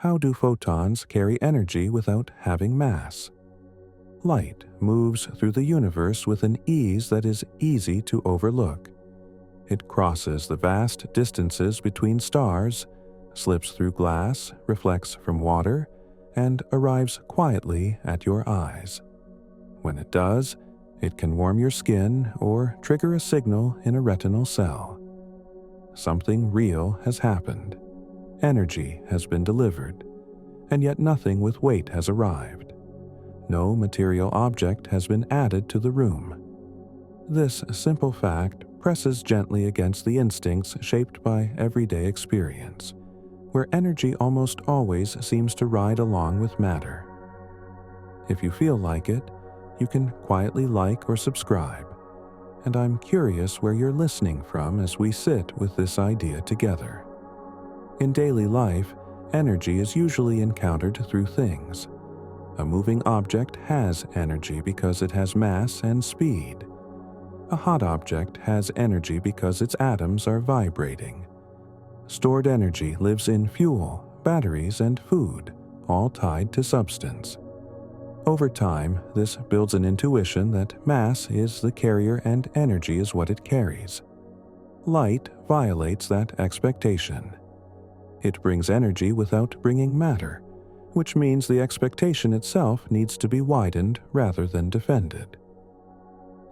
How do photons carry energy without having mass? Light moves through the universe with an ease that is easy to overlook. It crosses the vast distances between stars, slips through glass, reflects from water, and arrives quietly at your eyes. When it does, it can warm your skin or trigger a signal in a retinal cell. Something real has happened. Energy has been delivered, and yet nothing with weight has arrived. No material object has been added to the room. This simple fact presses gently against the instincts shaped by everyday experience, where energy almost always seems to ride along with matter. If you feel like it, you can quietly like or subscribe, and I'm curious where you're listening from as we sit with this idea together. In daily life, energy is usually encountered through things. A moving object has energy because it has mass and speed. A hot object has energy because its atoms are vibrating. Stored energy lives in fuel, batteries, and food, all tied to substance. Over time, this builds an intuition that mass is the carrier and energy is what it carries. Light violates that expectation. It brings energy without bringing matter, which means the expectation itself needs to be widened rather than defended.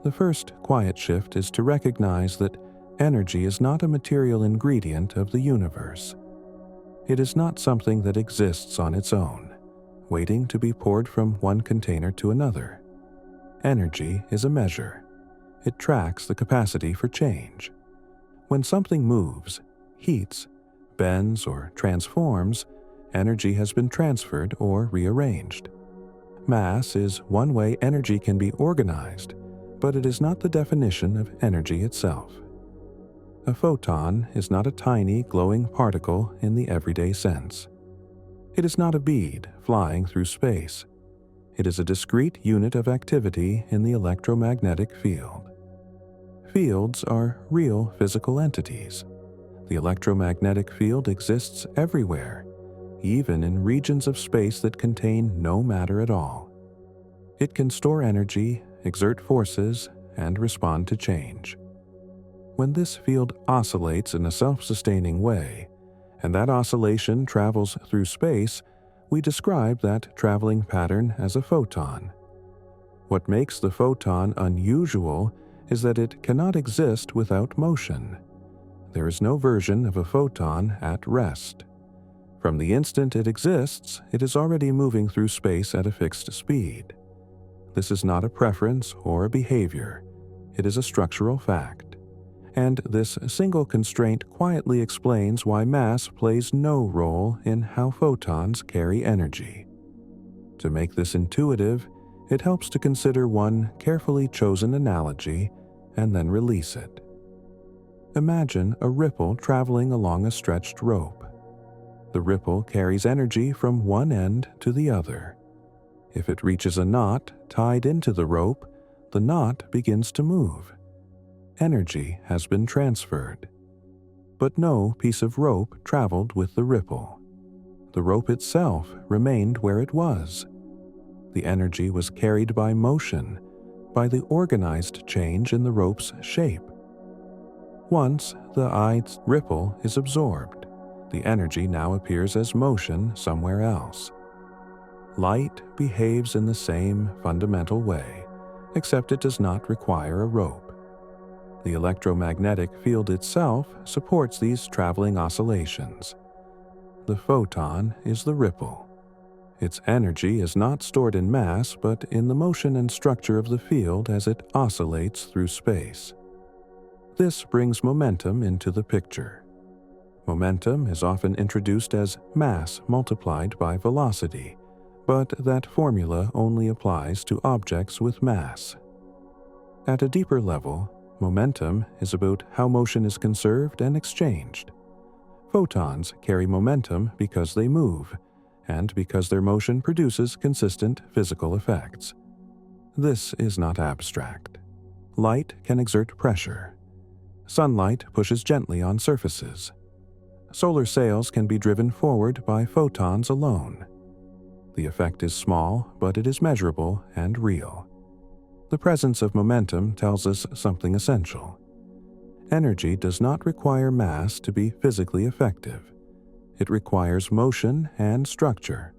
The first quiet shift is to recognize that energy is not a material ingredient of the universe. It is not something that exists on its own, waiting to be poured from one container to another. Energy is a measure. It tracks the capacity for change. When something moves, heats, bends, or transforms, energy has been transferred or rearranged. Mass is one way energy can be organized, but it is not the definition of energy itself. A photon is not a tiny, glowing particle in the everyday sense. It is not a bead flying through space. It is a discrete unit of activity in the electromagnetic field. Fields are real physical entities. The electromagnetic field exists everywhere, even in regions of space that contain no matter at all. It can store energy, exert forces, and respond to change. When this field oscillates in a self-sustaining way, and that oscillation travels through space, we describe that traveling pattern as a photon. What makes the photon unusual is that it cannot exist without motion. There is no version of a photon at rest. From the instant it exists, it is already moving through space at a fixed speed. This is not a preference or a behavior. It is a structural fact. And this single constraint quietly explains why mass plays no role in how photons carry energy. To make this intuitive, it helps to consider one carefully chosen analogy and then release it. Imagine a ripple traveling along a stretched rope. The ripple carries energy from one end to the other. If it reaches a knot tied into the rope, the knot begins to move. Energy has been transferred. But no piece of rope traveled with the ripple. The rope itself remained where it was. The energy was carried by motion, by the organized change in the rope's shape. Once the eye's ripple is absorbed, the energy now appears as motion somewhere else. Light behaves in the same fundamental way, except it does not require a rope. The electromagnetic field itself supports these traveling oscillations. The photon is the ripple. Its energy is not stored in mass, but in the motion and structure of the field as it oscillates through space. This brings momentum into the picture. Momentum is often introduced as mass multiplied by velocity, but that formula only applies to objects with mass. At a deeper level, momentum is about how motion is conserved and exchanged. Photons carry momentum because they move, and because their motion produces consistent physical effects. This is not abstract. Light can exert pressure. Sunlight pushes gently on surfaces. Solar sails can be driven forward by photons alone. The effect is small, but it is measurable and real. The presence of momentum tells us something essential. Energy does not require mass to be physically effective. It requires motion and structure.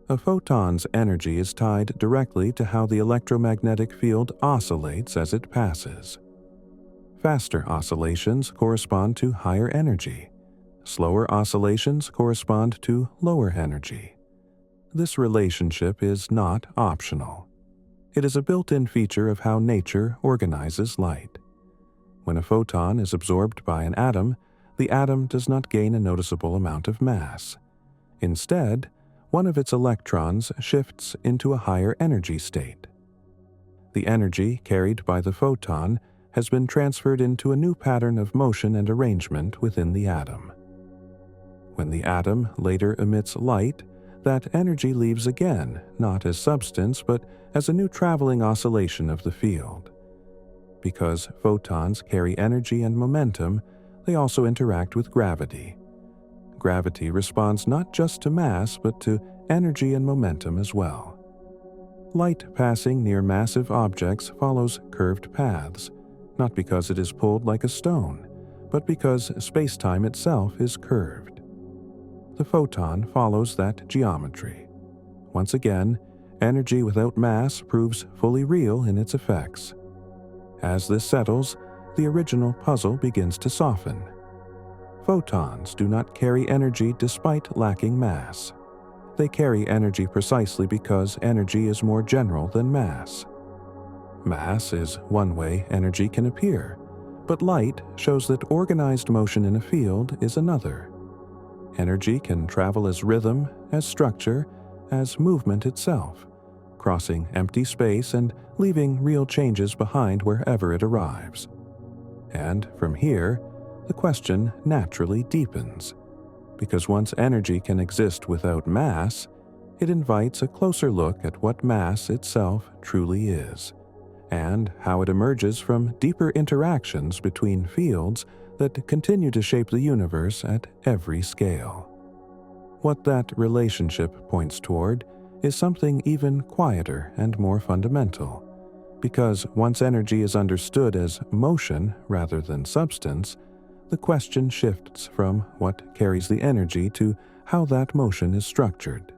A photon's energy is tied directly to how the electromagnetic field oscillates as it passes. Faster oscillations correspond to higher energy. Slower oscillations correspond to lower energy. This relationship is not optional. It is a built-in feature of how nature organizes light. When a photon is absorbed by an atom, the atom does not gain a noticeable amount of mass. Instead, one of its electrons shifts into a higher energy state. The energy carried by the photon has been transferred into a new pattern of motion and arrangement within the atom. When the atom later emits light, that energy leaves again, not as substance, but as a new traveling oscillation of the field. Because photons carry energy and momentum, they also interact with gravity. Gravity responds not just to mass, but to energy and momentum as well. Light passing near massive objects follows curved paths, not because it is pulled like a stone, but because space-time itself is curved. The photon follows that geometry. Once again, energy without mass proves fully real in its effects. As this settles, the original puzzle begins to soften. Photons do not carry energy despite lacking mass. They carry energy precisely because energy is more general than mass. Mass is one way energy can appear, but light shows that organized motion in a field is another. Energy can travel as rhythm, as structure, as movement itself, crossing empty space and leaving real changes behind wherever it arrives. And from here, the question naturally deepens, because once energy can exist without mass, it invites a closer look at what mass itself truly is, and how it emerges from deeper interactions between fields that continue to shape the universe at every scale. What that relationship points toward is something even quieter and more fundamental, because once energy is understood as motion rather than substance, the question shifts from what carries the energy to how that motion is structured.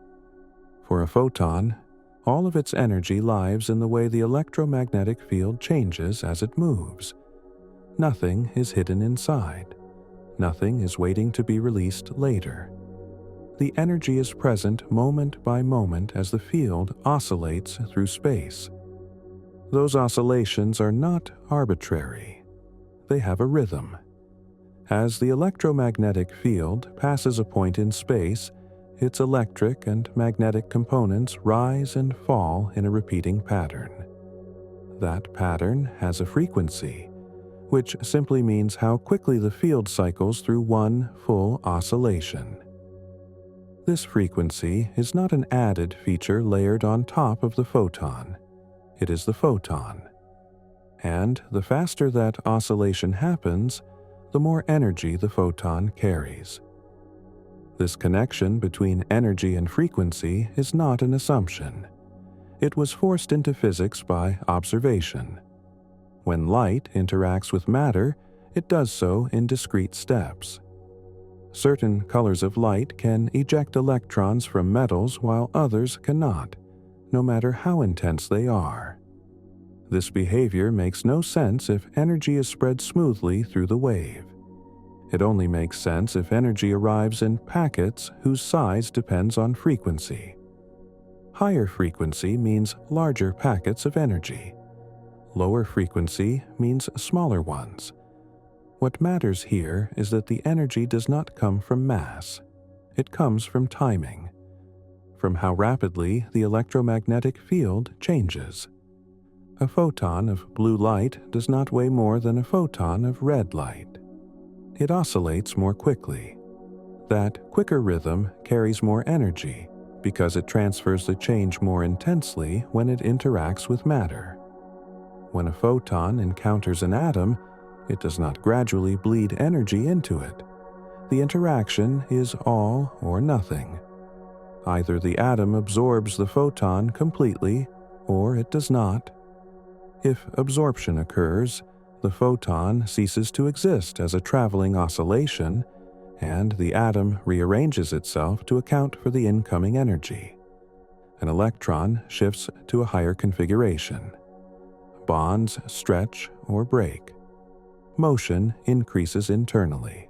For a photon, all of its energy lies in the way the electromagnetic field changes as it moves. Nothing is hidden inside. Nothing is waiting to be released later. The energy is present moment by moment as the field oscillates through space. Those oscillations are not arbitrary. They have a rhythm. As the electromagnetic field passes a point in space, its electric and magnetic components rise and fall in a repeating pattern. That pattern has a frequency, which simply means how quickly the field cycles through one full oscillation. This frequency is not an added feature layered on top of the photon. It is the photon. And the faster that oscillation happens, the more energy the photon carries. This connection between energy and frequency is not an assumption. It was forced into physics by observation. When light interacts with matter, it does so in discrete steps. Certain colors of light can eject electrons from metals while others cannot, no matter how intense they are. This behavior makes no sense if energy is spread smoothly through the wave. It only makes sense if energy arrives in packets whose size depends on frequency. Higher frequency means larger packets of energy. Lower frequency means smaller ones. What matters here is that the energy does not come from mass. It comes from timing, from how rapidly the electromagnetic field changes. A photon of blue light does not weigh more than a photon of red light. It oscillates more quickly. That quicker rhythm carries more energy because it transfers the change more intensely when it interacts with matter. When a photon encounters an atom, it does not gradually bleed energy into it. The interaction is all or nothing. Either the atom absorbs the photon completely, or it does not. If absorption occurs, the photon ceases to exist as a traveling oscillation, and the atom rearranges itself to account for the incoming energy. An electron shifts to a higher configuration. Bonds stretch or break. Motion increases internally.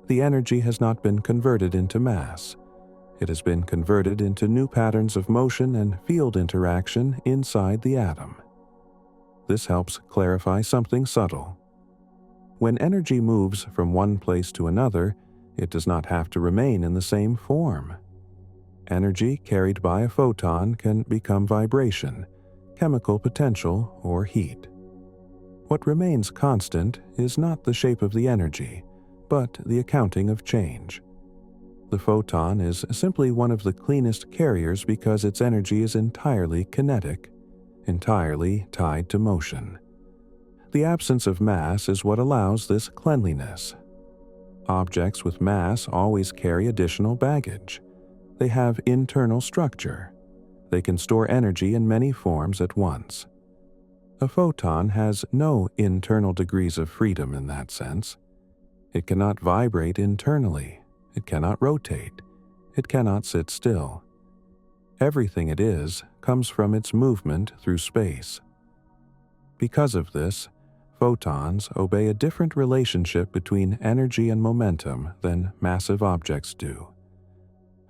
The energy has not been converted into mass. It has been converted into new patterns of motion and field interaction inside the atom. This helps clarify something subtle. When energy moves from one place to another, it does not have to remain in the same form. Energy carried by a photon can become vibration, chemical potential, or heat. What remains constant is not the shape of the energy, but the accounting of change. The photon is simply one of the cleanest carriers because its energy is entirely kinetic, entirely tied to motion. The absence of mass is what allows this cleanliness. Objects with mass always carry additional baggage. They have internal structure. They can store energy in many forms at once. A photon has no internal degrees of freedom in that sense. It cannot vibrate internally. It cannot rotate. It cannot sit still. Everything it is comes from its movement through space. Because of this, photons obey a different relationship between energy and momentum than massive objects do.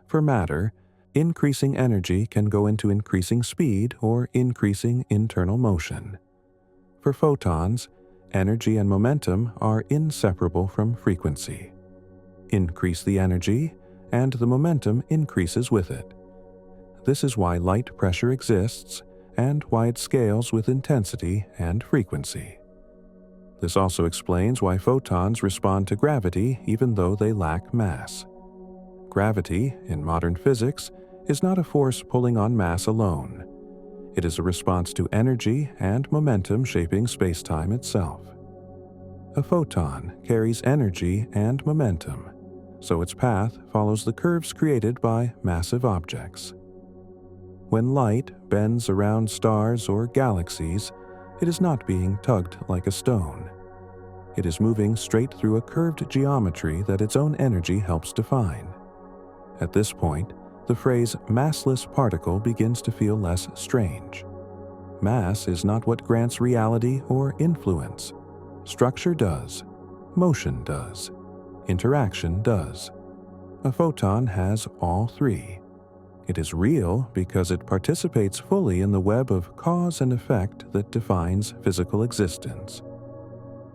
For matter, increasing energy can go into increasing speed or increasing internal motion. For photons, energy and momentum are inseparable from frequency. Increase the energy, and the momentum increases with it. This is why light pressure exists and why it scales with intensity and frequency. This also explains why photons respond to gravity even though they lack mass. Gravity, in modern physics, is not a force pulling on mass alone. It is a response to energy and momentum shaping spacetime itself. A photon carries energy and momentum, so its path follows the curves created by massive objects. When light bends around stars or galaxies, it is not being tugged like a stone. It is moving straight through a curved geometry that its own energy helps define. At this point, the phrase massless particle begins to feel less strange. Mass is not what grants reality or influence. Structure does. Motion does. Interaction does. A photon has all three. It is real because it participates fully in the web of cause and effect that defines physical existence.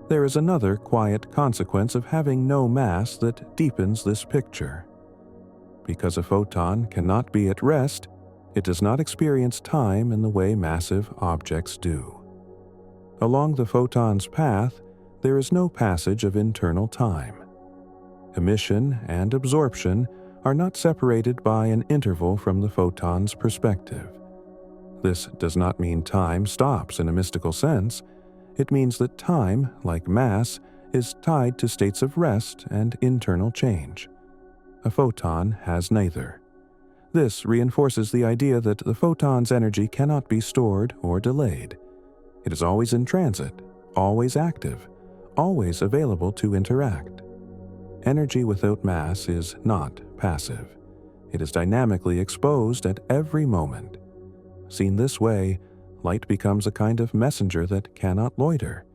There is another quiet consequence of having no mass that deepens this picture. Because a photon cannot be at rest, it does not experience time in the way massive objects do. Along the photon's path, there is no passage of internal time. Emission and absorption are not separated by an interval from the photon's perspective. This does not mean time stops in a mystical sense. It means that time, like mass, is tied to states of rest and internal change. A photon has neither. This reinforces the idea that the photon's energy cannot be stored or delayed. It is always in transit, always active, always available to interact. Energy without mass is not passive. It is dynamically exposed at every moment. Seen this way, light becomes a kind of messenger that cannot loiter.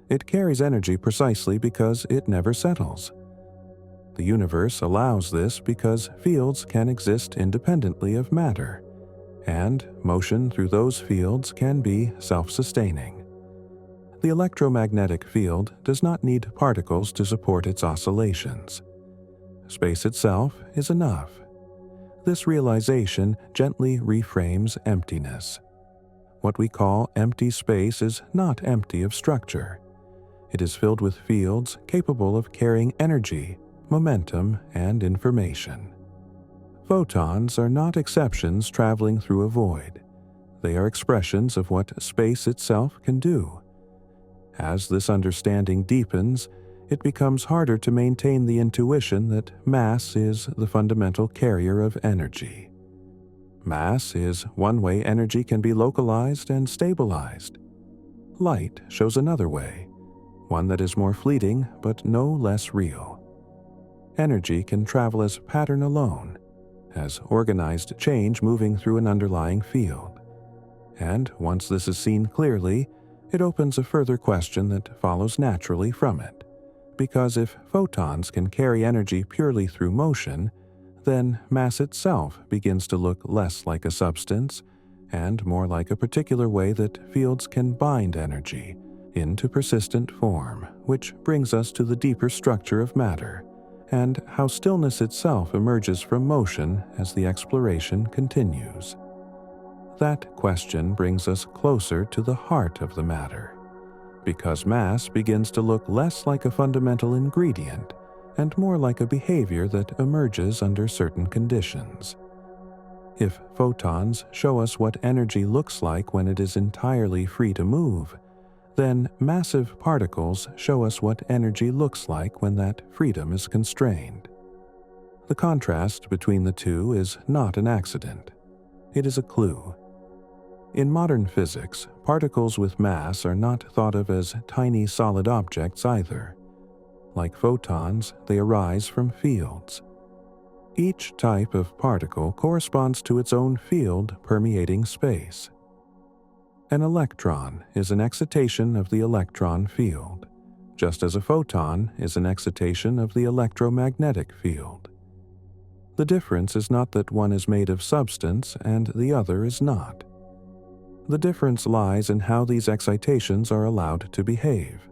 It carries energy precisely because it never settles. The universe allows this because fields can exist independently of matter, and motion through those fields can be self-sustaining. The electromagnetic field does not need particles to support its oscillations. Space itself is enough. This realization gently reframes emptiness. What we call empty space is not empty of structure. It is filled with fields capable of carrying energy, momentum, and information. Photons are not exceptions traveling through a void. They are expressions of what space itself can do. As this understanding deepens, it becomes harder to maintain the intuition that mass is the fundamental carrier of energy. Mass is one way energy can be localized and stabilized. Light shows another way, one that is more fleeting but no less real. Energy can travel as pattern alone, as organized change moving through an underlying field. And once this is seen clearly, it opens a further question that follows naturally from it. Because if photons can carry energy purely through motion, then mass itself begins to look less like a substance and more like a particular way that fields can bind energy into persistent form, which brings us to the deeper structure of matter and how stillness itself emerges from motion as the exploration continues. That question brings us closer to the heart of the matter, because mass begins to look less like a fundamental ingredient and more like a behavior that emerges under certain conditions. If photons show us what energy looks like when it is entirely free to move, then massive particles show us what energy looks like when that freedom is constrained. The contrast between the two is not an accident. It is a clue. In modern physics, particles with mass are not thought of as tiny solid objects either. Like photons, they arise from fields. Each type of particle corresponds to its own field permeating space. An electron is an excitation of the electron field, just as a photon is an excitation of the electromagnetic field. The difference is not that one is made of substance and the other is not. The difference lies in how these excitations are allowed to behave.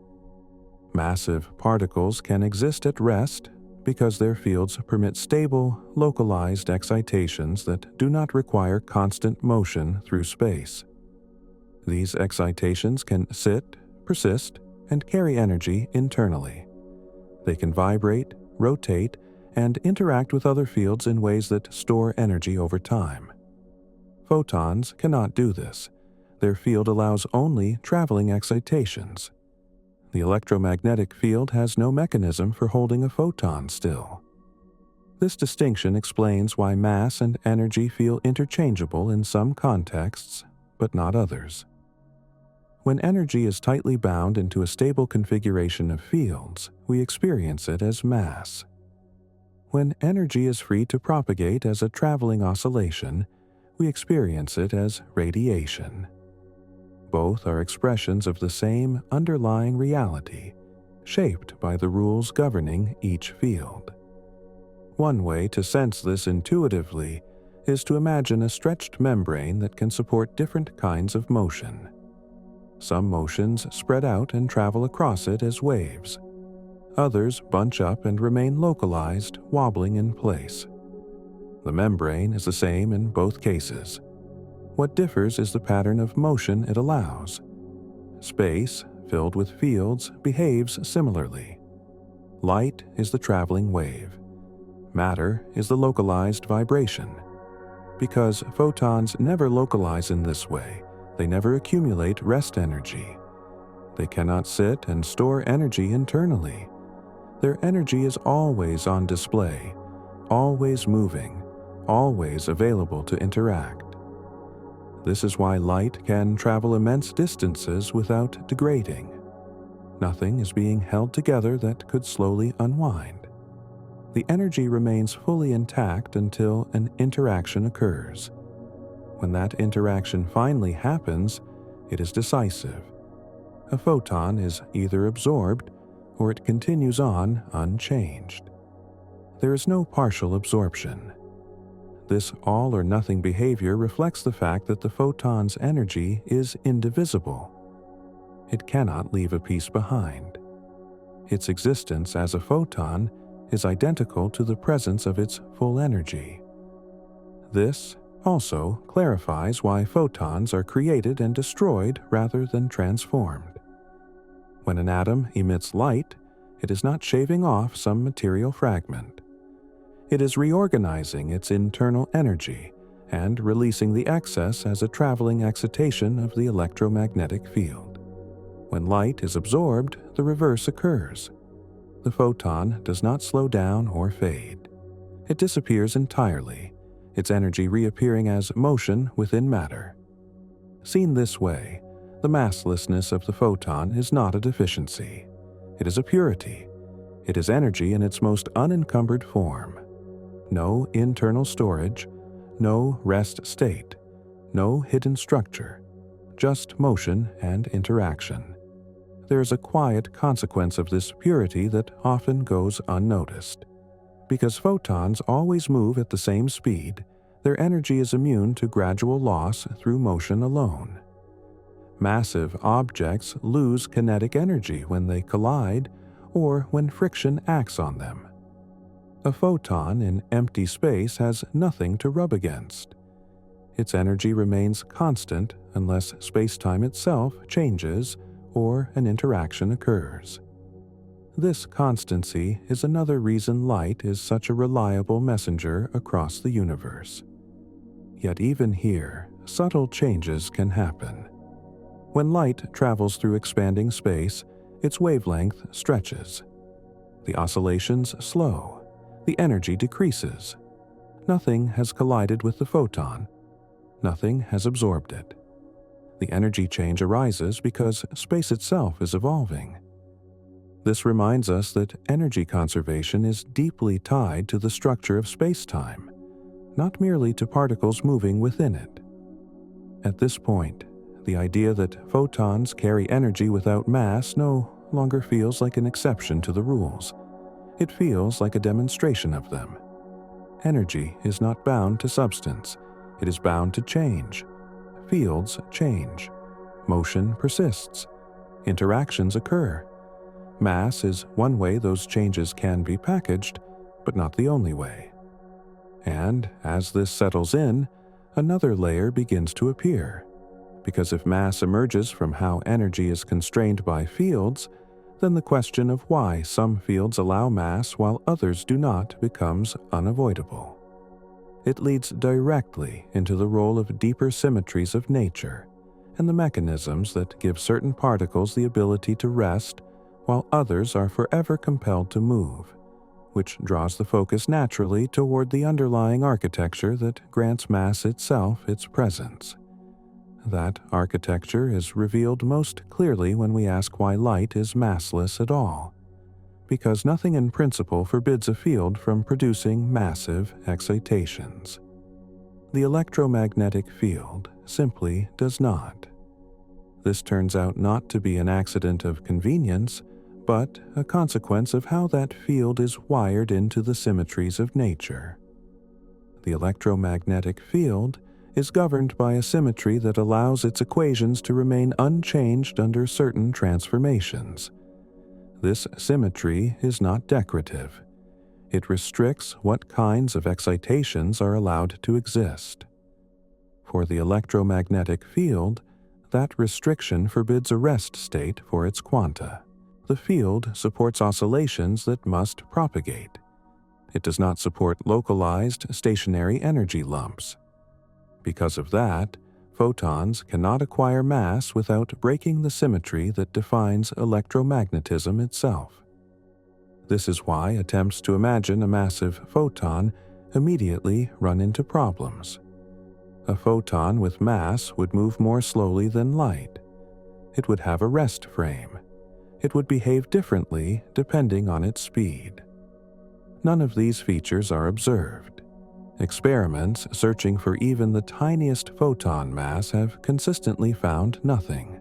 Massive particles can exist at rest because their fields permit stable, localized excitations that do not require constant motion through space. These excitations can sit, persist, and carry energy internally. They can vibrate, rotate, and interact with other fields in ways that store energy over time. Photons cannot do this. Their field allows only traveling excitations. The electromagnetic field has no mechanism for holding a photon still. This distinction explains why mass and energy feel interchangeable in some contexts, but not others. When energy is tightly bound into a stable configuration of fields, we experience it as mass. When energy is free to propagate as a traveling oscillation, we experience it as radiation. Both are expressions of the same underlying reality, shaped by the rules governing each field. One way to sense this intuitively is to imagine a stretched membrane that can support different kinds of motion. Some motions spread out and travel across it as waves. Others bunch up and remain localized, wobbling in place. The membrane is the same in both cases. What differs is the pattern of motion it allows. Space, filled with fields, behaves similarly. Light is the traveling wave. Matter is the localized vibration. Because photons never localize in this way, they never accumulate rest energy. They cannot sit and store energy internally. Their energy is always on display, always moving, always available to interact. This is why light can travel immense distances without degrading. Nothing is being held together that could slowly unwind. The energy remains fully intact until an interaction occurs. When that interaction finally happens, it is decisive. A photon is either absorbed or it continues on unchanged. There is no partial absorption. This all-or-nothing behavior reflects the fact that the photon's energy is indivisible. It cannot leave a piece behind. Its existence as a photon is identical to the presence of its full energy. This also clarifies why photons are created and destroyed rather than transformed. When an atom emits light, it is not shaving off some material fragment. It is reorganizing its internal energy and releasing the excess as a traveling excitation of the electromagnetic field. When light is absorbed, the reverse occurs. the photon does not slow down or fade. It disappears entirely, its energy reappearing as motion within matter. Seen this way, the masslessness of the photon is not a deficiency. It is a purity. It is energy in its most unencumbered form. No internal storage, no rest state, no hidden structure, just motion and interaction. There is a quiet consequence of this purity that often goes unnoticed. Because photons always move at the same speed, their energy is immune to gradual loss through motion alone. Massive objects lose kinetic energy when they collide or when friction acts on them. A photon in empty space has nothing to rub against. Its energy remains constant unless space-time itself changes or an interaction occurs. This constancy is another reason light is such a reliable messenger across the universe. Yet even here, subtle changes can happen. When light travels through expanding space, its wavelength stretches. The oscillations slow. The energy decreases. Nothing has collided with the photon. Nothing has absorbed it. The energy change arises because space itself is evolving. This reminds us that energy conservation is deeply tied to the structure of space-time, not merely to particles moving within it. At this point, the idea that photons carry energy without mass no longer feels like an exception to the rules. It feels like a demonstration of them. Energy is not bound to substance. It is bound to change. Fields change. Motion persists. Interactions occur. Mass is one way those changes can be packaged, but not the only way. And as this settles in, another layer begins to appear. Because if mass emerges from how energy is constrained by fields, then the question of why some fields allow mass while others do not becomes unavoidable. It leads directly into the role of deeper symmetries of nature and the mechanisms that give certain particles the ability to rest while others are forever compelled to move, which draws the focus naturally toward the underlying architecture that grants mass itself its presence. That architecture is revealed most clearly when we ask why light is massless at all, because nothing in principle forbids a field from producing massive excitations. The electromagnetic field simply does not. This turns out not to be an accident of convenience, but a consequence of how that field is wired into the symmetries of nature. The electromagnetic field is governed by a symmetry that allows its equations to remain unchanged under certain transformations. This symmetry is not decorative. It restricts what kinds of excitations are allowed to exist. For the electromagnetic field, that restriction forbids a rest state for its quanta. The field supports oscillations that must propagate. It does not support localized, stationary energy lumps. Because of that, photons cannot acquire mass without breaking the symmetry that defines electromagnetism itself. This is why attempts to imagine a massive photon immediately run into problems. A photon with mass would move more slowly than light. It would have a rest frame. It would behave differently depending on its speed. None of these features are observed. Experiments searching for even the tiniest photon mass have consistently found nothing.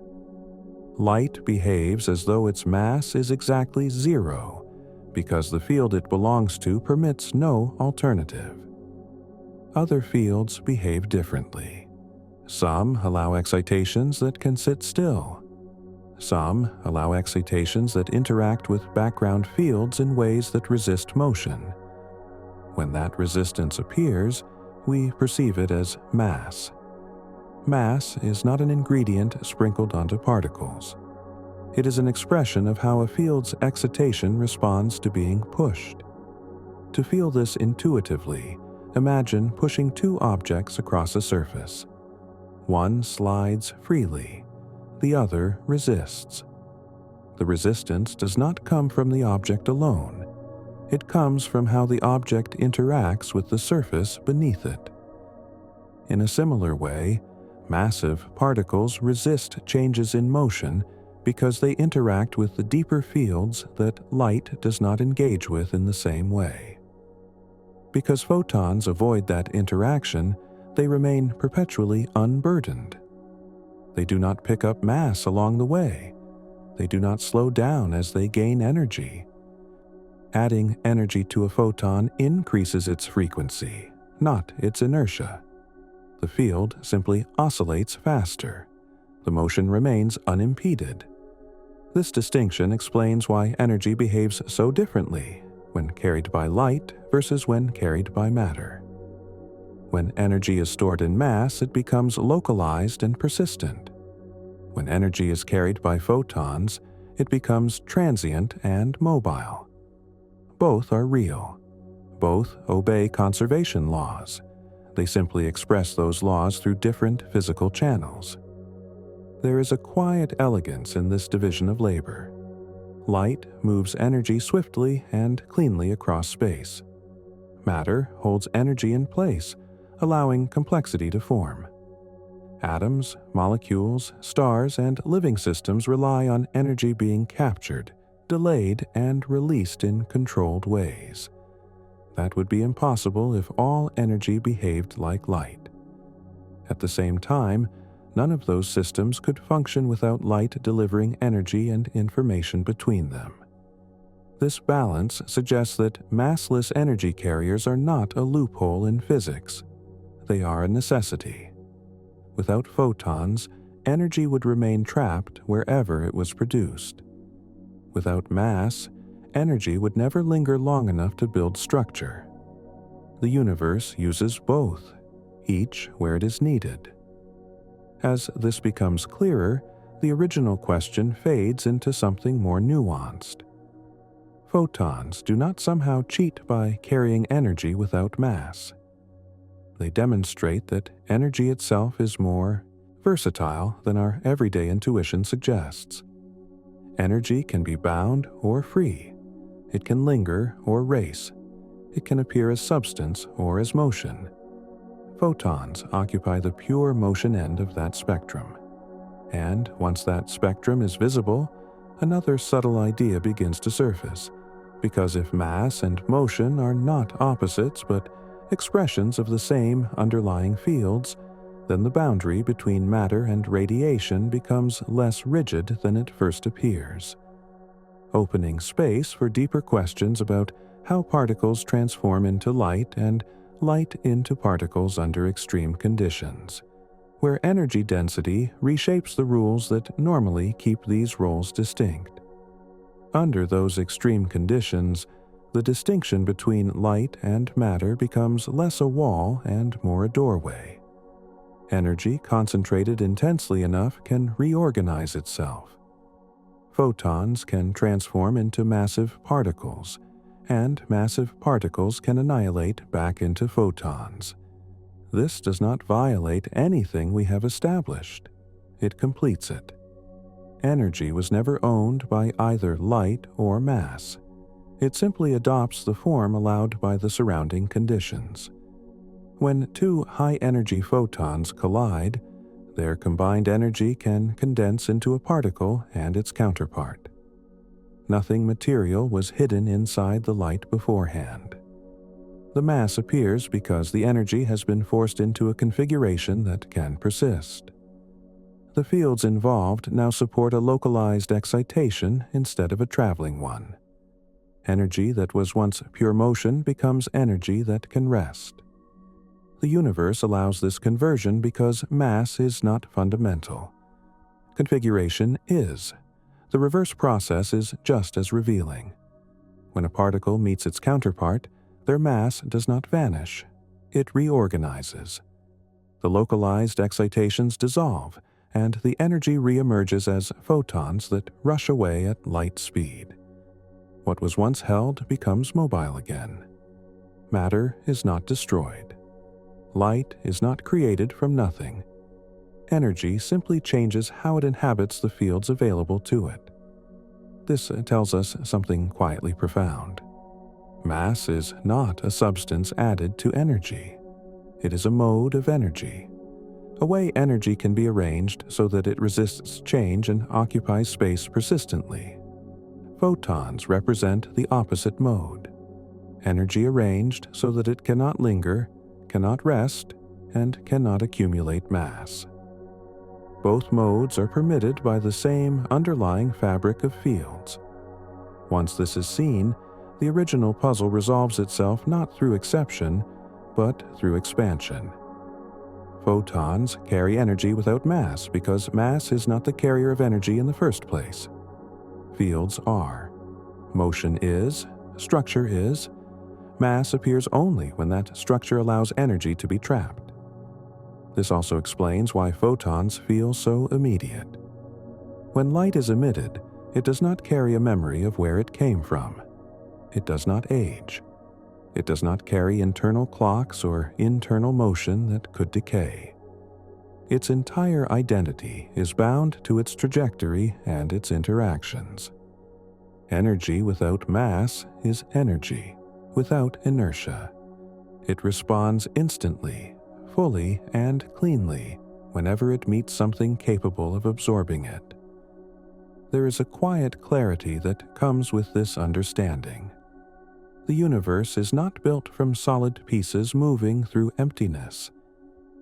Light behaves as though its mass is exactly zero, because the field it belongs to permits no alternative. Other fields behave differently. Some allow excitations that can sit still. Some allow excitations that interact with background fields in ways that resist motion. When that resistance appears, we perceive it as mass. Mass is not an ingredient sprinkled onto particles. It is an expression of how a field's excitation responds to being pushed. To feel this intuitively, imagine pushing two objects across a surface. One slides freely. The other resists. The resistance does not come from the object alone. It comes from how the object interacts with the surface beneath it. In a similar way, massive particles resist changes in motion because they interact with the deeper fields that light does not engage with in the same way. Because photons avoid that interaction, they remain perpetually unburdened. They do not pick up mass along the way. They do not slow down as they gain energy. Adding energy to a photon increases its frequency, not its inertia. The field simply oscillates faster. The motion remains unimpeded. This distinction explains why energy behaves so differently when carried by light versus when carried by matter. When energy is stored in mass, it becomes localized and persistent. When energy is carried by photons, it becomes transient and mobile. Both are real. Both obey conservation laws. They simply express those laws through different physical channels. There is a quiet elegance in this division of labor. Light moves energy swiftly and cleanly across space. Matter holds energy in place, allowing complexity to form. Atoms, molecules, stars, and living systems rely on energy being captured, delayed, and released in controlled ways. That would be impossible if all energy behaved like light. At the same time, none of those systems could function without light delivering energy and information between them. This balance suggests that massless energy carriers are not a loophole in physics. They are a necessity. Without photons, energy would remain trapped wherever it was produced. Without mass, energy would never linger long enough to build structure. The universe uses both, each where it is needed. As this becomes clearer, the original question fades into something more nuanced. Photons do not somehow cheat by carrying energy without mass. They demonstrate that energy itself is more versatile than our everyday intuition suggests. Energy can be bound or free. It can linger or race. It can appear as substance or as motion. Photons occupy the pure motion end of that spectrum. And once that spectrum is visible, another subtle idea begins to surface, because if mass and motion are not opposites but expressions of the same underlying fields, then the boundary between matter and radiation becomes less rigid than it first appears, opening space for deeper questions about how particles transform into light and light into particles under extreme conditions, where energy density reshapes the rules that normally keep these roles distinct. Under those extreme conditions, the distinction between light and matter becomes less a wall and more a doorway. Energy concentrated intensely enough can reorganize itself. Photons can transform into massive particles, and massive particles can annihilate back into photons. This does not violate anything we have established. It completes it. Energy was never owned by either light or mass. It simply adopts the form allowed by the surrounding conditions. When two high-energy photons collide, their combined energy can condense into a particle and its counterpart. Nothing material was hidden inside the light beforehand. The mass appears because the energy has been forced into a configuration that can persist. The fields involved now support a localized excitation instead of a traveling one. Energy that was once pure motion becomes energy that can rest. The universe allows this conversion because mass is not fundamental. Configuration is. The reverse process is just as revealing. When a particle meets its counterpart, their mass does not vanish. It reorganizes. The localized excitations dissolve, and the energy reemerges as photons that rush away at light speed. What was once held becomes mobile again. Matter is not destroyed. Light is not created from nothing. Energy simply changes how it inhabits the fields available to it. This tells us something quietly profound. Mass is not a substance added to energy. It is a mode of energy, a way energy can be arranged so that it resists change and occupies space persistently. Photons represent the opposite mode, energy arranged so that it cannot linger, cannot rest, and cannot accumulate mass. Both modes are permitted by the same underlying fabric of fields. Once this is seen, the original puzzle resolves itself not through exception, but through expansion. Photons carry energy without mass because mass is not the carrier of energy in the first place. Fields are. Motion is. Structure is. Mass appears only when that structure allows energy to be trapped. This also explains why photons feel so immediate. When light is emitted, it does not carry a memory of where it came from. It does not age. It does not carry internal clocks or internal motion that could decay. Its entire identity is bound to its trajectory and its interactions. Energy without mass is energy, without inertia. It responds instantly, fully, and cleanly whenever it meets something capable of absorbing it. There is a quiet clarity that comes with this understanding. The universe is not built from solid pieces moving through emptiness.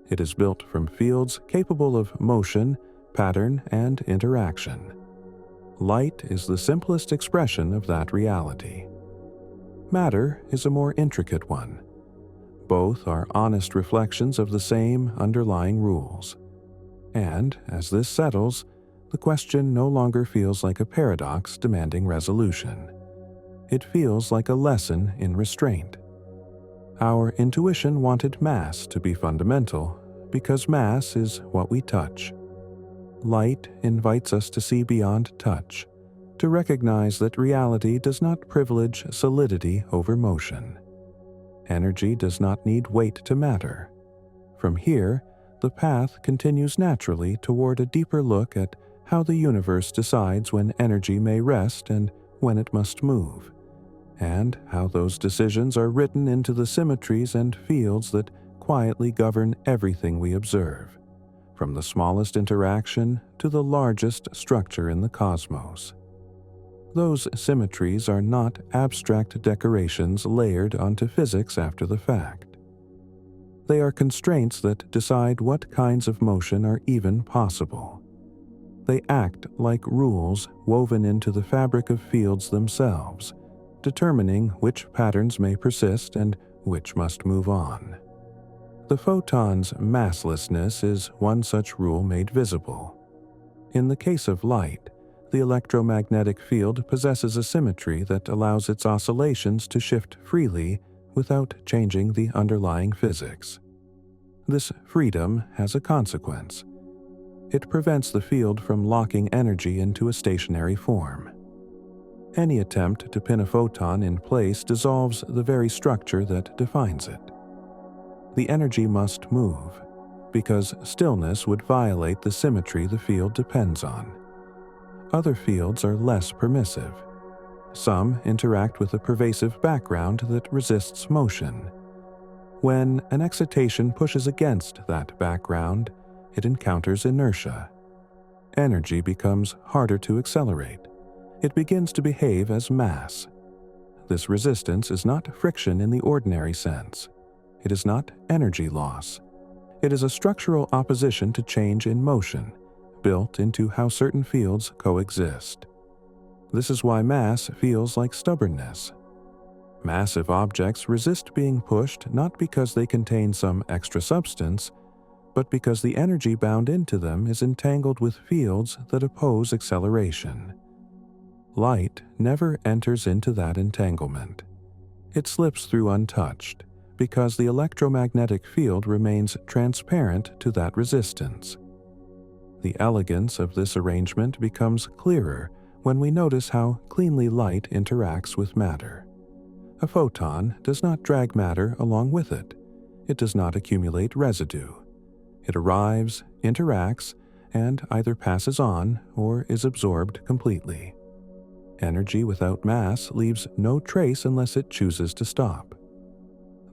It is built from fields capable of motion, pattern, and interaction. Light is the simplest expression of that reality. Matter is a more intricate one. Both are honest reflections of the same underlying rules. And, as this settles, the question no longer feels like a paradox demanding resolution. It feels like a lesson in restraint. Our intuition wanted mass to be fundamental because mass is what we touch. Light invites us to see beyond touch, to recognize that reality does not privilege solidity over motion. Energy does not need weight to matter. From here, the path continues naturally toward a deeper look at how the universe decides when energy may rest and when it must move, and how those decisions are written into the symmetries and fields that quietly govern everything we observe, from the smallest interaction to the largest structure in the cosmos. Those symmetries are not abstract decorations layered onto physics after the fact. They are constraints that decide what kinds of motion are even possible. They act like rules woven into the fabric of fields themselves, determining which patterns may persist and which must move on. The photon's masslessness is one such rule made visible. In the case of light, the electromagnetic field possesses a symmetry that allows its oscillations to shift freely without changing the underlying physics. This freedom has a consequence. It prevents the field from locking energy into a stationary form. Any attempt to pin a photon in place dissolves the very structure that defines it. The energy must move, because stillness would violate the symmetry the field depends on. Other fields are less permissive. Some interact with a pervasive background that resists motion. When an excitation pushes against that background, it encounters inertia. Energy becomes harder to accelerate. It begins to behave as mass. This resistance is not friction in the ordinary sense. It is not energy loss. It is a structural opposition to change in motion, built into how certain fields coexist. This is why mass feels like stubbornness. Massive objects resist being pushed not because they contain some extra substance, but because the energy bound into them is entangled with fields that oppose acceleration. Light never enters into that entanglement. It slips through untouched, because the electromagnetic field remains transparent to that resistance. The elegance of this arrangement becomes clearer when we notice how cleanly light interacts with matter. A photon does not drag matter along with it. It does not accumulate residue. It arrives, interacts, and either passes on or is absorbed completely. Energy without mass leaves no trace unless it chooses to stop.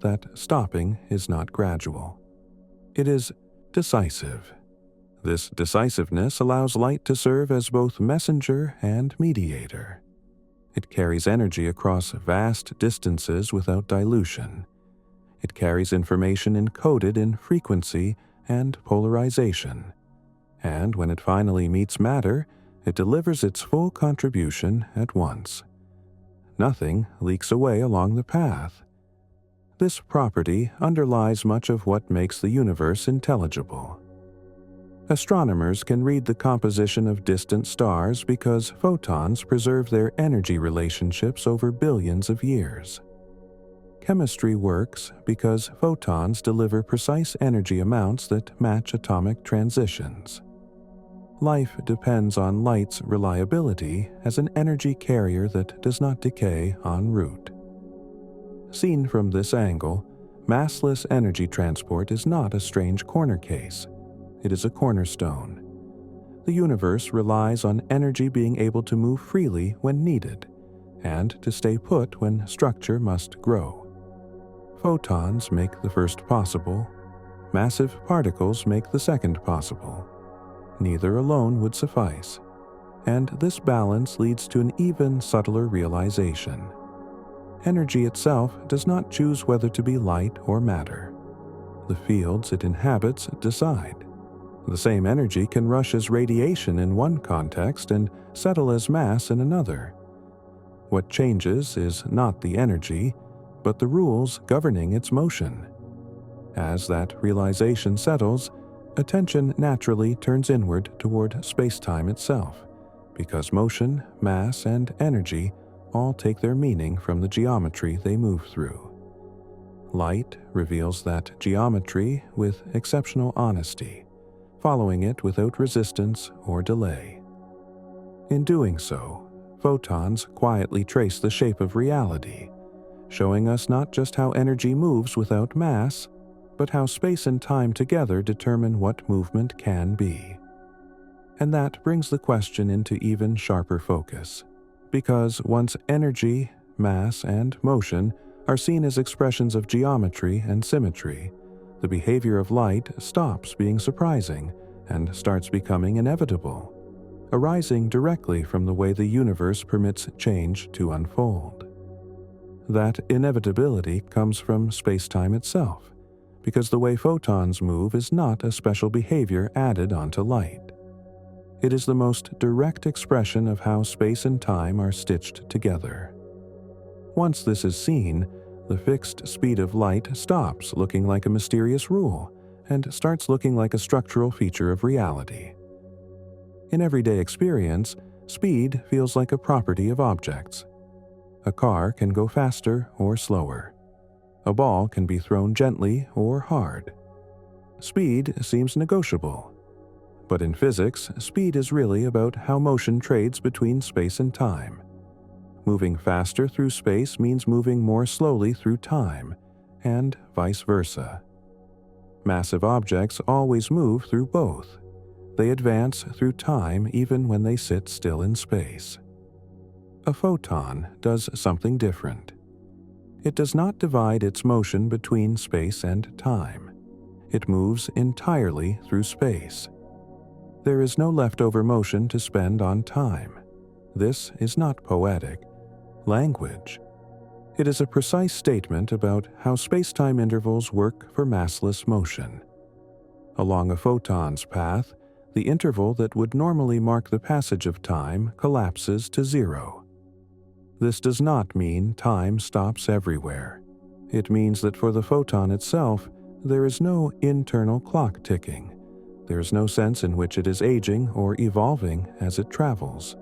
That stopping is not gradual. It is decisive. This decisiveness allows light to serve as both messenger and mediator. It carries energy across vast distances without dilution. It carries information encoded in frequency and polarization. And when it finally meets matter, it delivers its full contribution at once. Nothing leaks away along the path. This property underlies much of what makes the universe intelligible. Astronomers can read the composition of distant stars because photons preserve their energy relationships over billions of years. Chemistry works because photons deliver precise energy amounts that match atomic transitions. Life depends on light's reliability as an energy carrier that does not decay en route. Seen from this angle, massless energy transport is not a strange corner case. It is a cornerstone. The universe relies on energy being able to move freely when needed, and to stay put when structure must grow. Photons make the first possible. Massive particles make the second possible. Neither alone would suffice, and this balance leads to an even subtler realization. Energy itself does not choose whether to be light or matter. The fields it inhabits decide. The same energy can rush as radiation in one context and settle as mass in another. What changes is not the energy, but the rules governing its motion. As that realization settles, attention naturally turns inward toward spacetime itself, because motion, mass, and energy all take their meaning from the geometry they move through. Light reveals that geometry with exceptional honesty, following it without resistance or delay. In doing so, photons quietly trace the shape of reality, showing us not just how energy moves without mass, but how space and time together determine what movement can be. And that brings the question into even sharper focus, because once energy, mass, and motion are seen as expressions of geometry and symmetry, the behavior of light stops being surprising and starts becoming inevitable, arising directly from the way the universe permits change to unfold. That inevitability comes from spacetime itself, because the way photons move is not a special behavior added onto light. It is the most direct expression of how space and time are stitched together. Once this is seen, the fixed speed of light stops looking like a mysterious rule and starts looking like a structural feature of reality. In everyday experience, speed feels like a property of objects. A car can go faster or slower. A ball can be thrown gently or hard. Speed seems negotiable. But in physics, speed is really about how motion trades between space and time. Moving faster through space means moving more slowly through time, and vice versa. Massive objects always move through both. They advance through time even when they sit still in space. A photon does something different. It does not divide its motion between space and time. It moves entirely through space. There is no leftover motion to spend on time. This is not poetic language. It is a precise statement about how space-time intervals work for massless motion. Along a photon's path, the interval that would normally mark the passage of time collapses to zero. This does not mean time stops everywhere. It means that for the photon itself, there is no internal clock ticking. There is no sense in which it is aging or evolving as it travels.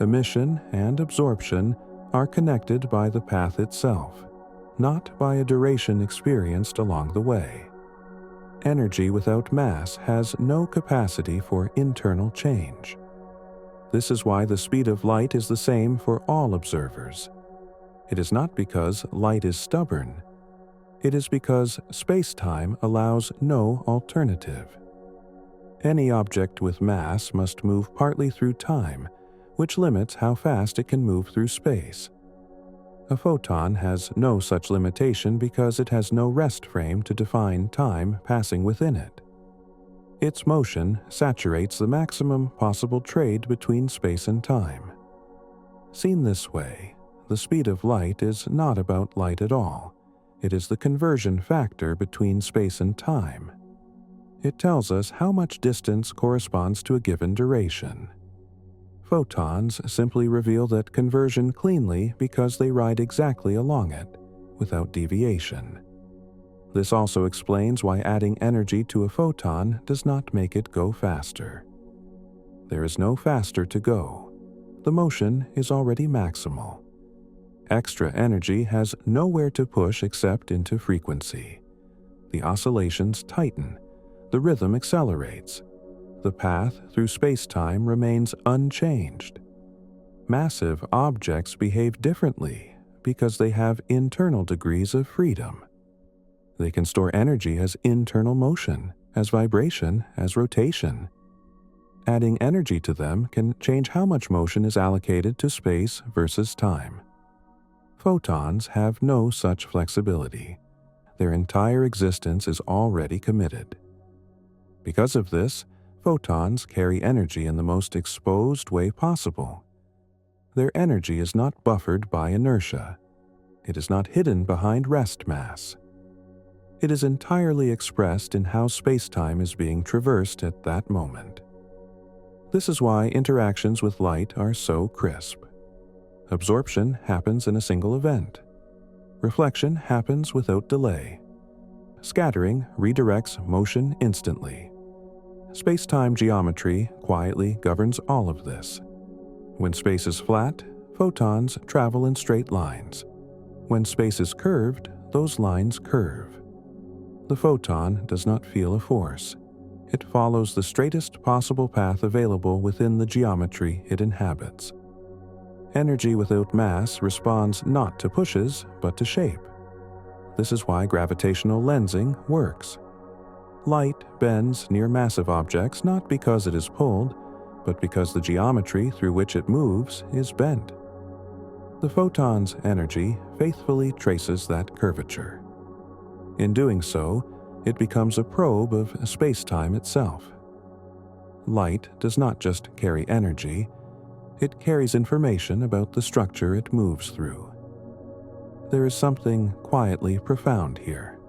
Emission and absorption are connected by the path itself, not by a duration experienced along the way. Energy without mass has no capacity for internal change. This is why the speed of light is the same for all observers. It is not because light is stubborn. It is because space-time allows no alternative. Any object with mass must move partly through time, which limits how fast it can move through space. A photon has no such limitation because it has no rest frame to define time passing within it. Its motion saturates the maximum possible trade between space and time. Seen this way, the speed of light is not about light at all. It is the conversion factor between space and time. It tells us how much distance corresponds to a given duration. Photons simply reveal that conversion cleanly because they ride exactly along it, without deviation. This also explains why adding energy to a photon does not make it go faster. There is no faster to go. The motion is already maximal. Extra energy has nowhere to push except into frequency. The oscillations tighten. The rhythm accelerates. The path through space-time remains unchanged. Massive objects behave differently because they have internal degrees of freedom. They can store energy as internal motion, as vibration, as rotation. Adding energy to them can change how much motion is allocated to space versus time. Photons have no such flexibility. Their entire existence is already committed. Because of this, photons carry energy in the most exposed way possible. Their energy is not buffered by inertia. It is not hidden behind rest mass. It is entirely expressed in how space-time is being traversed at that moment. This is why interactions with light are so crisp. Absorption happens in a single event. Reflection happens without delay. Scattering redirects motion instantly. Space-time geometry quietly governs all of this. When space is flat, photons travel in straight lines. When space is curved, those lines curve. The photon does not feel a force. It follows the straightest possible path available within the geometry it inhabits. Energy without mass responds not to pushes, but to shape. This is why gravitational lensing works. Light bends near massive objects not because it is pulled, but because the geometry through which it moves is bent. The photon's energy faithfully traces that curvature. In doing so, it becomes a probe of space-time itself. Light does not just carry energy, it carries information about the structure it moves through. There is something quietly profound here.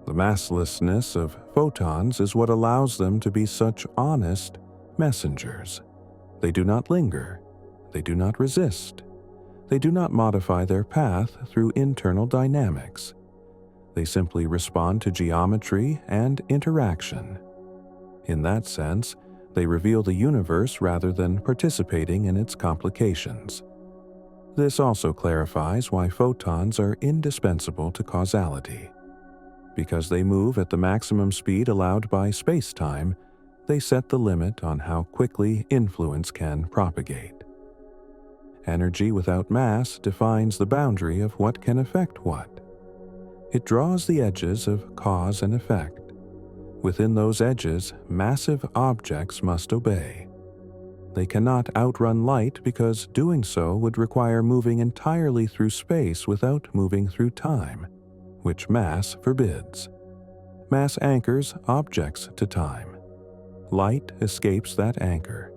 The masslessness of photons is what allows them to be such honest messengers. They do not linger. They do not resist. They do not modify their path through internal dynamics. They simply respond to geometry and interaction. In that sense, they reveal the universe rather than participating in its complications. This also clarifies why photons are indispensable to causality. Because they move at the maximum speed allowed by space-time, they set the limit on how quickly influence can propagate. Energy without mass defines the boundary of what can affect what. It draws the edges of cause and effect. Within those edges, massive objects must obey. They cannot outrun light because doing so would require moving entirely through space without moving through time, which mass forbids. Mass anchors objects to time. Light escapes that anchor.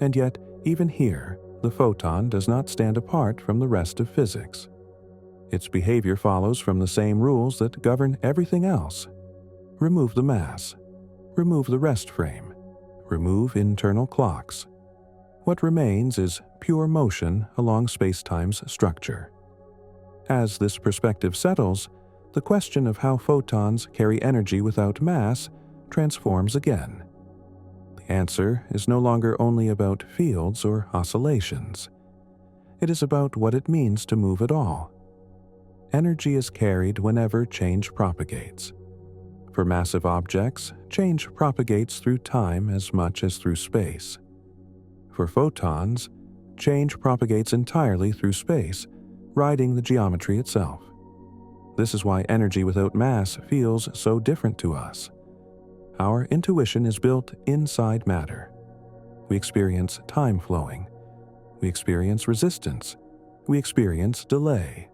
And yet, even here, the photon does not stand apart from the rest of physics. Its behavior follows from the same rules that govern everything else. Remove the mass. Remove the rest frame. Remove internal clocks. What remains is pure motion along spacetime's structure. As this perspective settles, the question of how photons carry energy without mass transforms again. The answer is no longer only about fields or oscillations. It is about what it means to move at all. Energy is carried whenever change propagates. For massive objects, change propagates through time as much as through space. For photons, change propagates entirely through space, riding the geometry itself. This is why energy without mass feels so different to us. Our intuition is built inside matter. We experience time flowing. We experience resistance. We experience delay.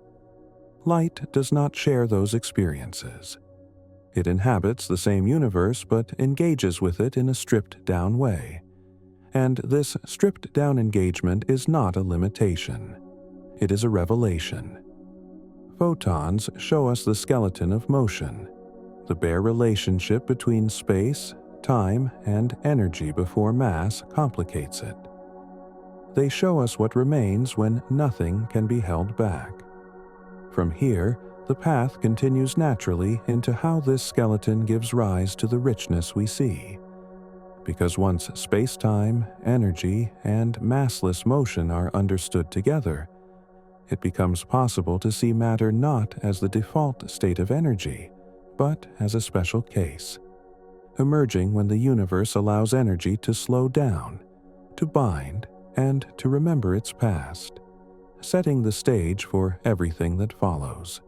Light does not share those experiences. It inhabits the same universe but engages with it in a stripped-down way. And this stripped-down engagement is not a limitation. It is a revelation. Photons show us the skeleton of motion, the bare relationship between space, time, and energy before mass complicates it. They show us what remains when nothing can be held back. From here, the path continues naturally into how this skeleton gives rise to the richness we see. Because once space-time, energy, and massless motion are understood together, it becomes possible to see matter not as the default state of energy, but as a special case, emerging when the universe allows energy to slow down, to bind, and to remember its past, setting the stage for everything that follows.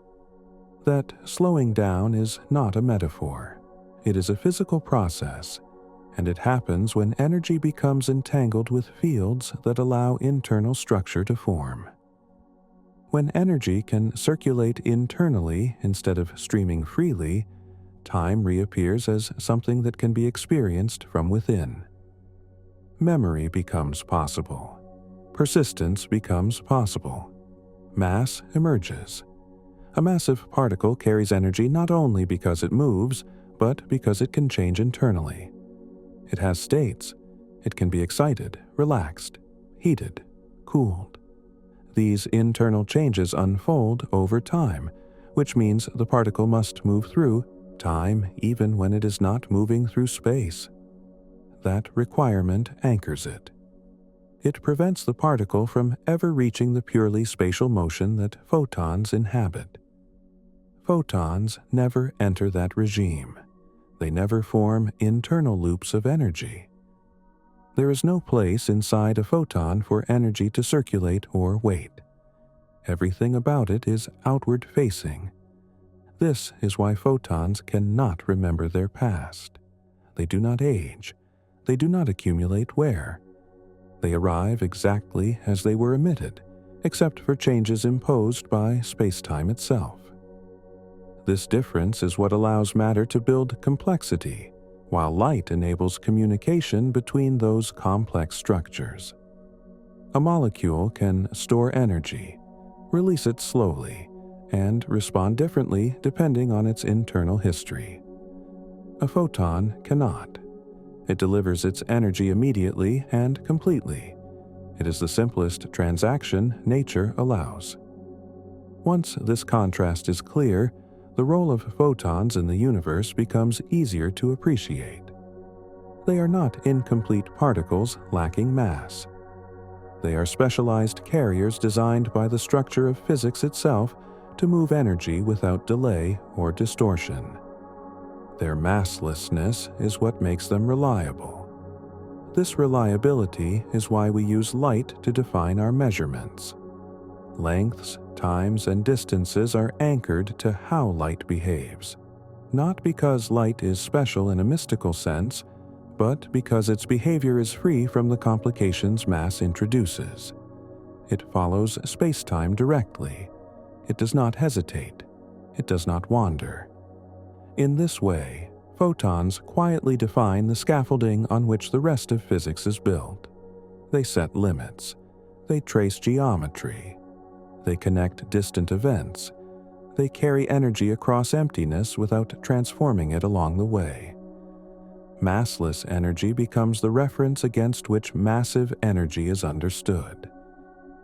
That slowing down is not a metaphor. It is a physical process, and it happens when energy becomes entangled with fields that allow internal structure to form. When energy can circulate internally instead of streaming freely, time reappears as something that can be experienced from within. Memory becomes possible. Persistence becomes possible. Mass emerges. A massive particle carries energy not only because it moves, but because it can change internally. It has states. It can be excited, relaxed, heated, cooled. These internal changes unfold over time, which means the particle must move through time even when it is not moving through space. That requirement anchors it. It prevents the particle from ever reaching the purely spatial motion that photons inhabit. Photons never enter that regime. They never form internal loops of energy. There is no place inside a photon for energy to circulate or wait. Everything about it is outward-facing. This is why photons cannot remember their past. They do not age. They do not accumulate wear. They arrive exactly as they were emitted, except for changes imposed by space-time itself. This difference is what allows matter to build complexity, while light enables communication between those complex structures. A molecule can store energy, release it slowly, and respond differently depending on its internal history. A photon cannot. It delivers its energy immediately and completely. It is the simplest transaction nature allows. Once this contrast is clear, the role of photons in the universe becomes easier to appreciate. They are not incomplete particles lacking mass. They are specialized carriers designed by the structure of physics itself to move energy without delay or distortion. Their masslessness is what makes them reliable. This reliability is why we use light to define our measurements. Lengths, times, and distances are anchored to how light behaves, not because light is special in a mystical sense, but because its behavior is free from the complications mass introduces. It follows space-time directly. It does not hesitate. It does not wander. In this way, photons quietly define the scaffolding on which the rest of physics is built. They set limits. They trace geometry. They connect distant events. They carry energy across emptiness without transforming it along the way. Massless energy becomes the reference against which massive energy is understood.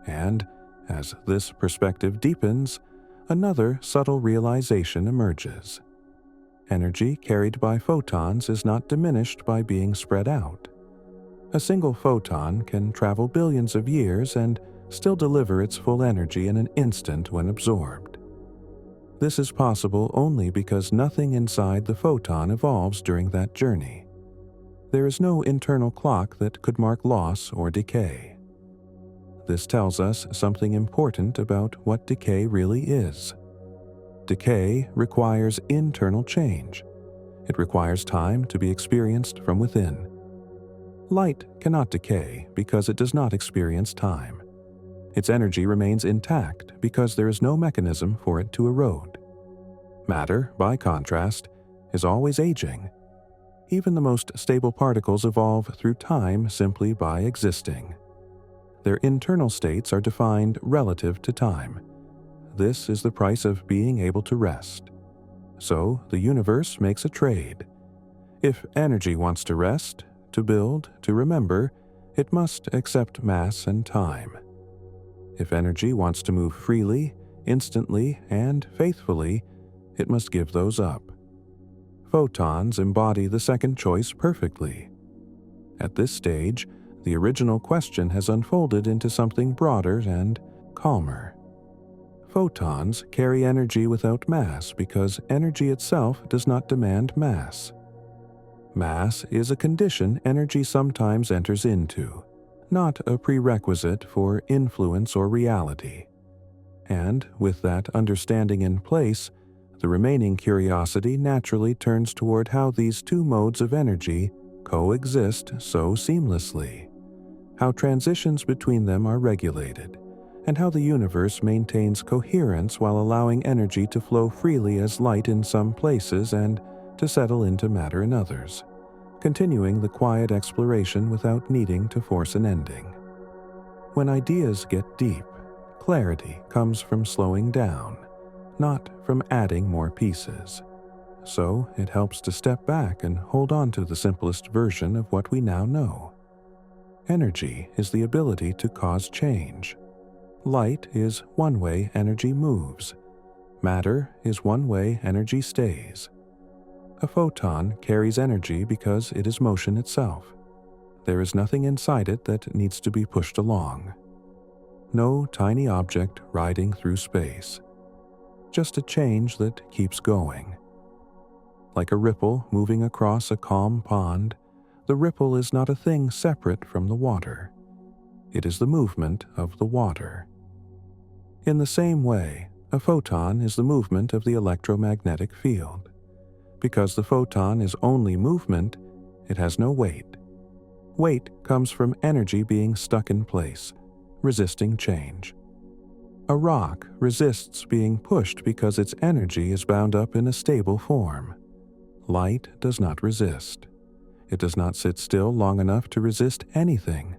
And, as this perspective deepens, another subtle realization emerges. Energy carried by photons is not diminished by being spread out. A single photon can travel billions of years and still deliver its full energy in an instant when absorbed. This is possible only because nothing inside the photon evolves during that journey. There is no internal clock that could mark loss or decay. This tells us something important about what decay really is. Decay requires internal change. It requires time to be experienced from within. Light cannot decay because it does not experience time. Its energy remains intact because there is no mechanism for it to erode. Matter, by contrast, is always aging. Even the most stable particles evolve through time simply by existing. Their internal states are defined relative to time. This is the price of being able to rest. So, the universe makes a trade. If energy wants to rest, to build, to remember, it must accept mass and time. If energy wants to move freely, instantly, and faithfully, it must give those up. Photons embody the second choice perfectly. At this stage, the original question has unfolded into something broader and calmer. Photons carry energy without mass because energy itself does not demand mass. Mass is a condition energy sometimes enters into, not a prerequisite for influence or reality. And with that understanding in place, the remaining curiosity naturally turns toward how these two modes of energy coexist so seamlessly, how transitions between them are regulated, and how the universe maintains coherence while allowing energy to flow freely as light in some places and to settle into matter in others, continuing the quiet exploration without needing to force an ending. When ideas get deep, clarity comes from slowing down, not from adding more pieces. So it helps to step back and hold on to the simplest version of what we now know. Energy is the ability to cause change. Light is one way energy moves. Matter is one way energy stays. A photon carries energy because it is motion itself. There is nothing inside it that needs to be pushed along. No tiny object riding through space. Just a change that keeps going. Like a ripple moving across a calm pond, the ripple is not a thing separate from the water. It is the movement of the water. In the same way, a photon is the movement of the electromagnetic field. Because the photon is only movement, it has no weight. Weight comes from energy being stuck in place, resisting change. A rock resists being pushed because its energy is bound up in a stable form. Light does not resist. It does not sit still long enough to resist anything.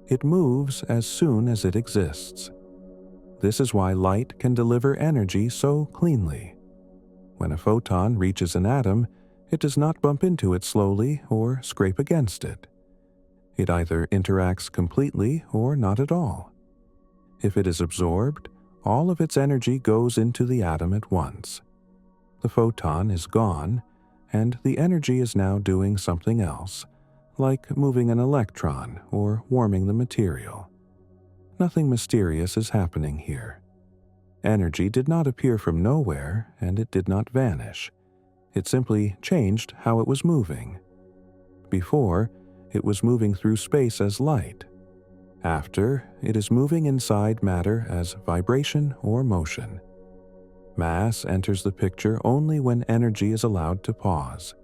It moves as soon as it exists. This is why light can deliver energy so cleanly. When a photon reaches an atom, it does not bump into it slowly or scrape against it. It either interacts completely or not at all. If it is absorbed, all of its energy goes into the atom at once. The photon is gone, and the energy is now doing something else, like moving an electron or warming the material. Nothing mysterious is happening here. Energy did not appear from nowhere, and it did not vanish. It simply changed how it was moving. Before, it was moving through space as light. After, it is moving inside matter as vibration or motion. Mass enters the picture only when energy is allowed to pause.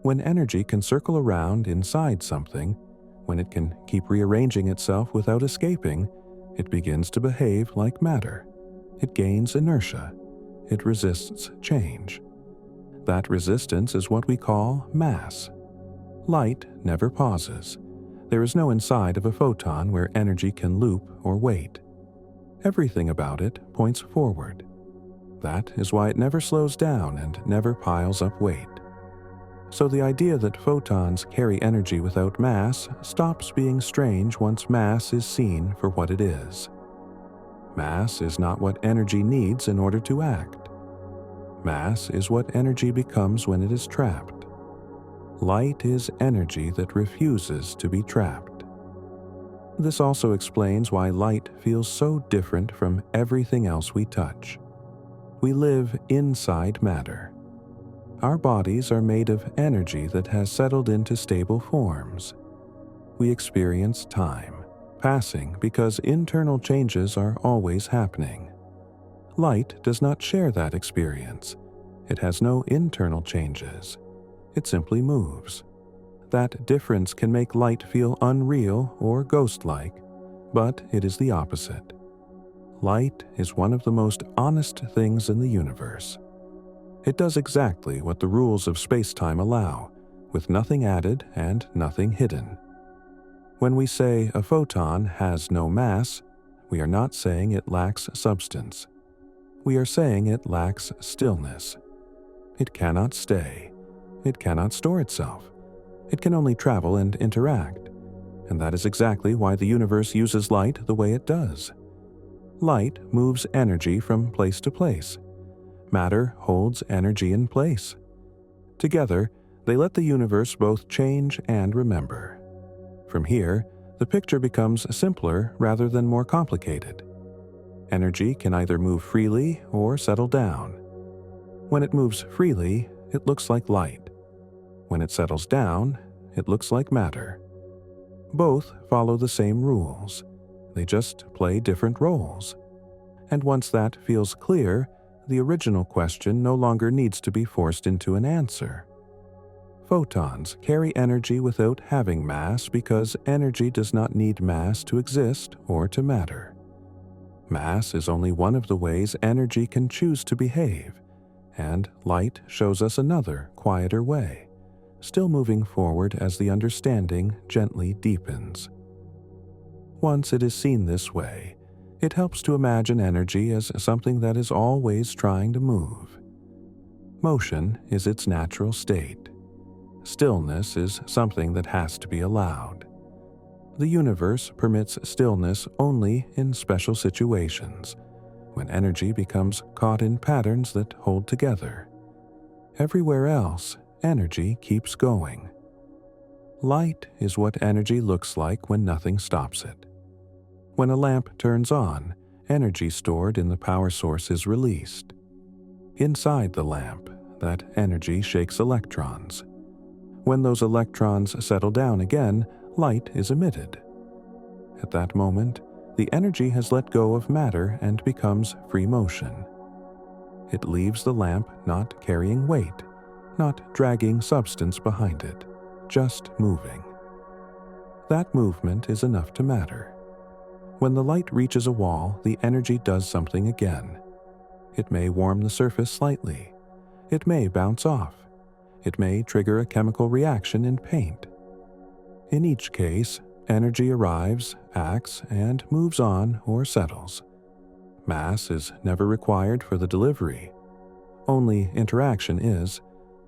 When energy can circle around inside something, when it can keep rearranging itself without escaping, it begins to behave like matter. It gains inertia. It resists change. That resistance is what we call mass. Light never pauses. There is no inside of a photon where energy can loop or wait. Everything about it points forward. That is why it never slows down and never piles up weight. So the idea that photons carry energy without mass stops being strange once mass is seen for what it is. Mass is not what energy needs in order to act. Mass is what energy becomes when it is trapped. Light is energy that refuses to be trapped. This also explains why light feels so different from everything else we touch. We live inside matter. Our bodies are made of energy that has settled into stable forms. We experience time, passing because internal changes are always happening. Light does not share that experience. It has no internal changes. It simply moves. That difference can make light feel unreal or ghost-like, but it is the opposite. Light is one of the most honest things in the universe. It does exactly what the rules of space-time allow, with nothing added and nothing hidden. When we say a photon has no mass, we are not saying it lacks substance. We are saying it lacks stillness. It cannot stay. It cannot store itself. It can only travel and interact, and that is exactly why the universe uses light the way it does. Light moves energy from place to place. Matter holds energy in place. Together, they let the universe both change and remember. From here, the picture becomes simpler rather than more complicated. Energy can either move freely or settle down. When it moves freely, it looks like light. When it settles down, it looks like matter. Both follow the same rules. They just play different roles. And once that feels clear, the original question no longer needs to be forced into an answer. Photons carry energy without having mass because energy does not need mass to exist or to matter. Mass is only one of the ways energy can choose to behave, and light shows us another, quieter way, still moving forward as the understanding gently deepens. Once it is seen this way, it helps to imagine energy as something that is always trying to move. Motion is its natural state. Stillness is something that has to be allowed. The universe permits stillness only in special situations, when energy becomes caught in patterns that hold together. Everywhere else, energy keeps going. Light is what energy looks like when nothing stops it. When a lamp turns on, energy stored in the power source is released. Inside the lamp, that energy shakes electrons. When those electrons settle down again, light is emitted. At that moment, the energy has let go of matter and becomes free motion. It leaves the lamp not carrying weight, not dragging substance behind it, just moving. That movement is enough to matter. When the light reaches a wall, the energy does something again. It may warm the surface slightly. It may bounce off. It may trigger a chemical reaction in paint. In each case, energy arrives, acts, and moves on or settles. Mass is never required for the delivery. Only interaction is.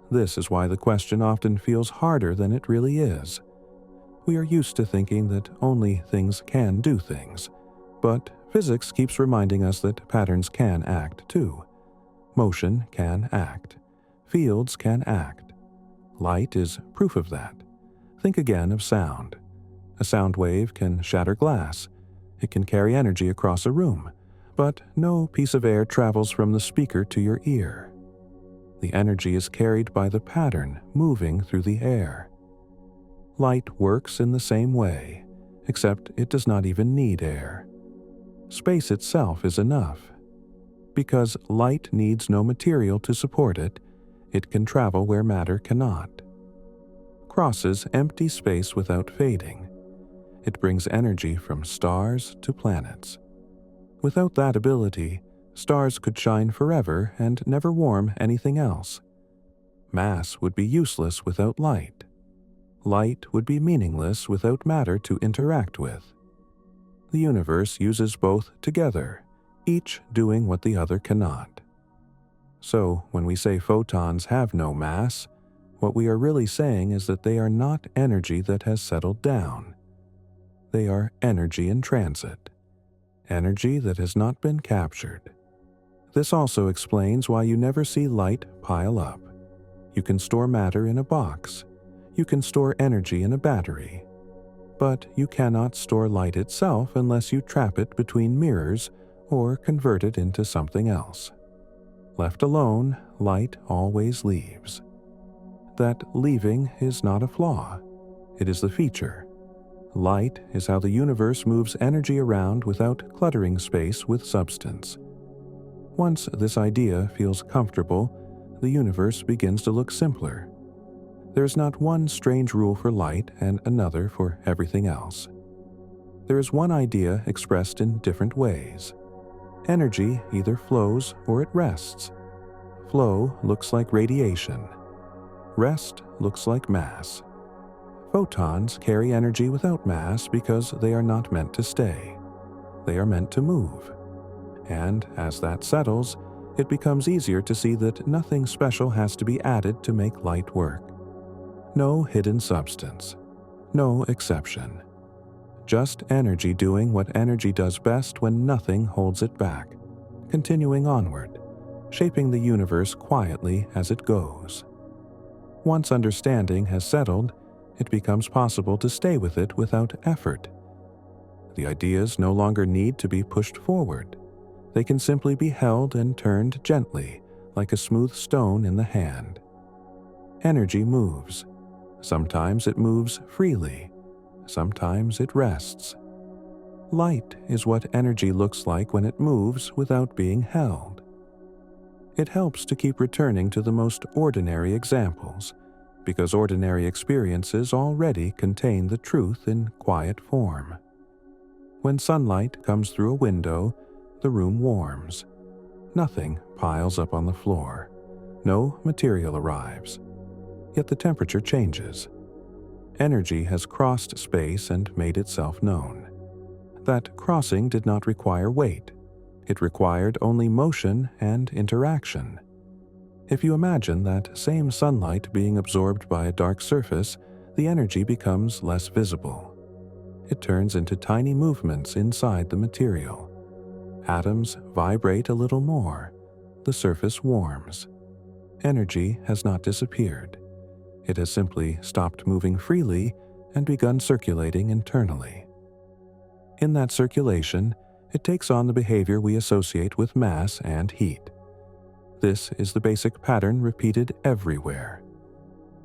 This is why the question often feels harder than it really is. We are used to thinking that only things can do things, but physics keeps reminding us that patterns can act too. Motion can act. Fields can act. Light is proof of that. Think again of sound. A sound wave can shatter glass. It can carry energy across a room, but no piece of air travels from the speaker to your ear. The energy is carried by the pattern moving through the air. Light works in the same way, except it does not even need air. Space itself is enough. Because light needs no material to support it, it can travel where matter cannot. Crosses empty space without fading. It brings energy from stars to planets. Without that ability, stars could shine forever and never warm anything else. Mass would be useless without light. Light would be meaningless without matter to interact with. The universe uses both together, each doing what the other cannot. So, when we say photons have no mass, what we are really saying is that they are not energy that has settled down. They are energy in transit, energy that has not been captured. This also explains why you never see light pile up. You can store matter in a box. You can store energy in a battery. But you cannot store light itself unless you trap it between mirrors or convert it into something else. Left alone, light always leaves. That leaving is not a flaw. It is the feature. Light is how the universe moves energy around without cluttering space with substance. Once this idea feels comfortable, the universe begins to look simpler. There is not one strange rule for light and another for everything else. There is one idea expressed in different ways. Energy either flows or it rests. Flow looks like radiation. Rest looks like mass. Photons carry energy without mass because they are not meant to stay. They are meant to move. And as that settles, it becomes easier to see that nothing special has to be added to make light work. No hidden substance. No exception. Just energy doing what energy does best when nothing holds it back, continuing onward, shaping the universe quietly as it goes. Once understanding has settled, it becomes possible to stay with it without effort. The ideas no longer need to be pushed forward. They can simply be held and turned gently, like a smooth stone in the hand. Energy moves. Sometimes it moves freely. Sometimes it rests. Light is what energy looks like when it moves without being held. It helps to keep returning to the most ordinary examples, because ordinary experiences already contain the truth in quiet form. When sunlight comes through a window, the room warms. Nothing piles up on the floor. No material arrives. Yet the temperature changes. Energy has crossed space and made itself known. That crossing did not require weight. It required only motion and interaction. If you imagine that same sunlight being absorbed by a dark surface, the energy becomes less visible. It turns into tiny movements inside the material. Atoms vibrate a little more. The surface warms. Energy has not disappeared. It has simply stopped moving freely and begun circulating internally. In that circulation, it takes on the behavior we associate with mass and heat. This is the basic pattern repeated everywhere.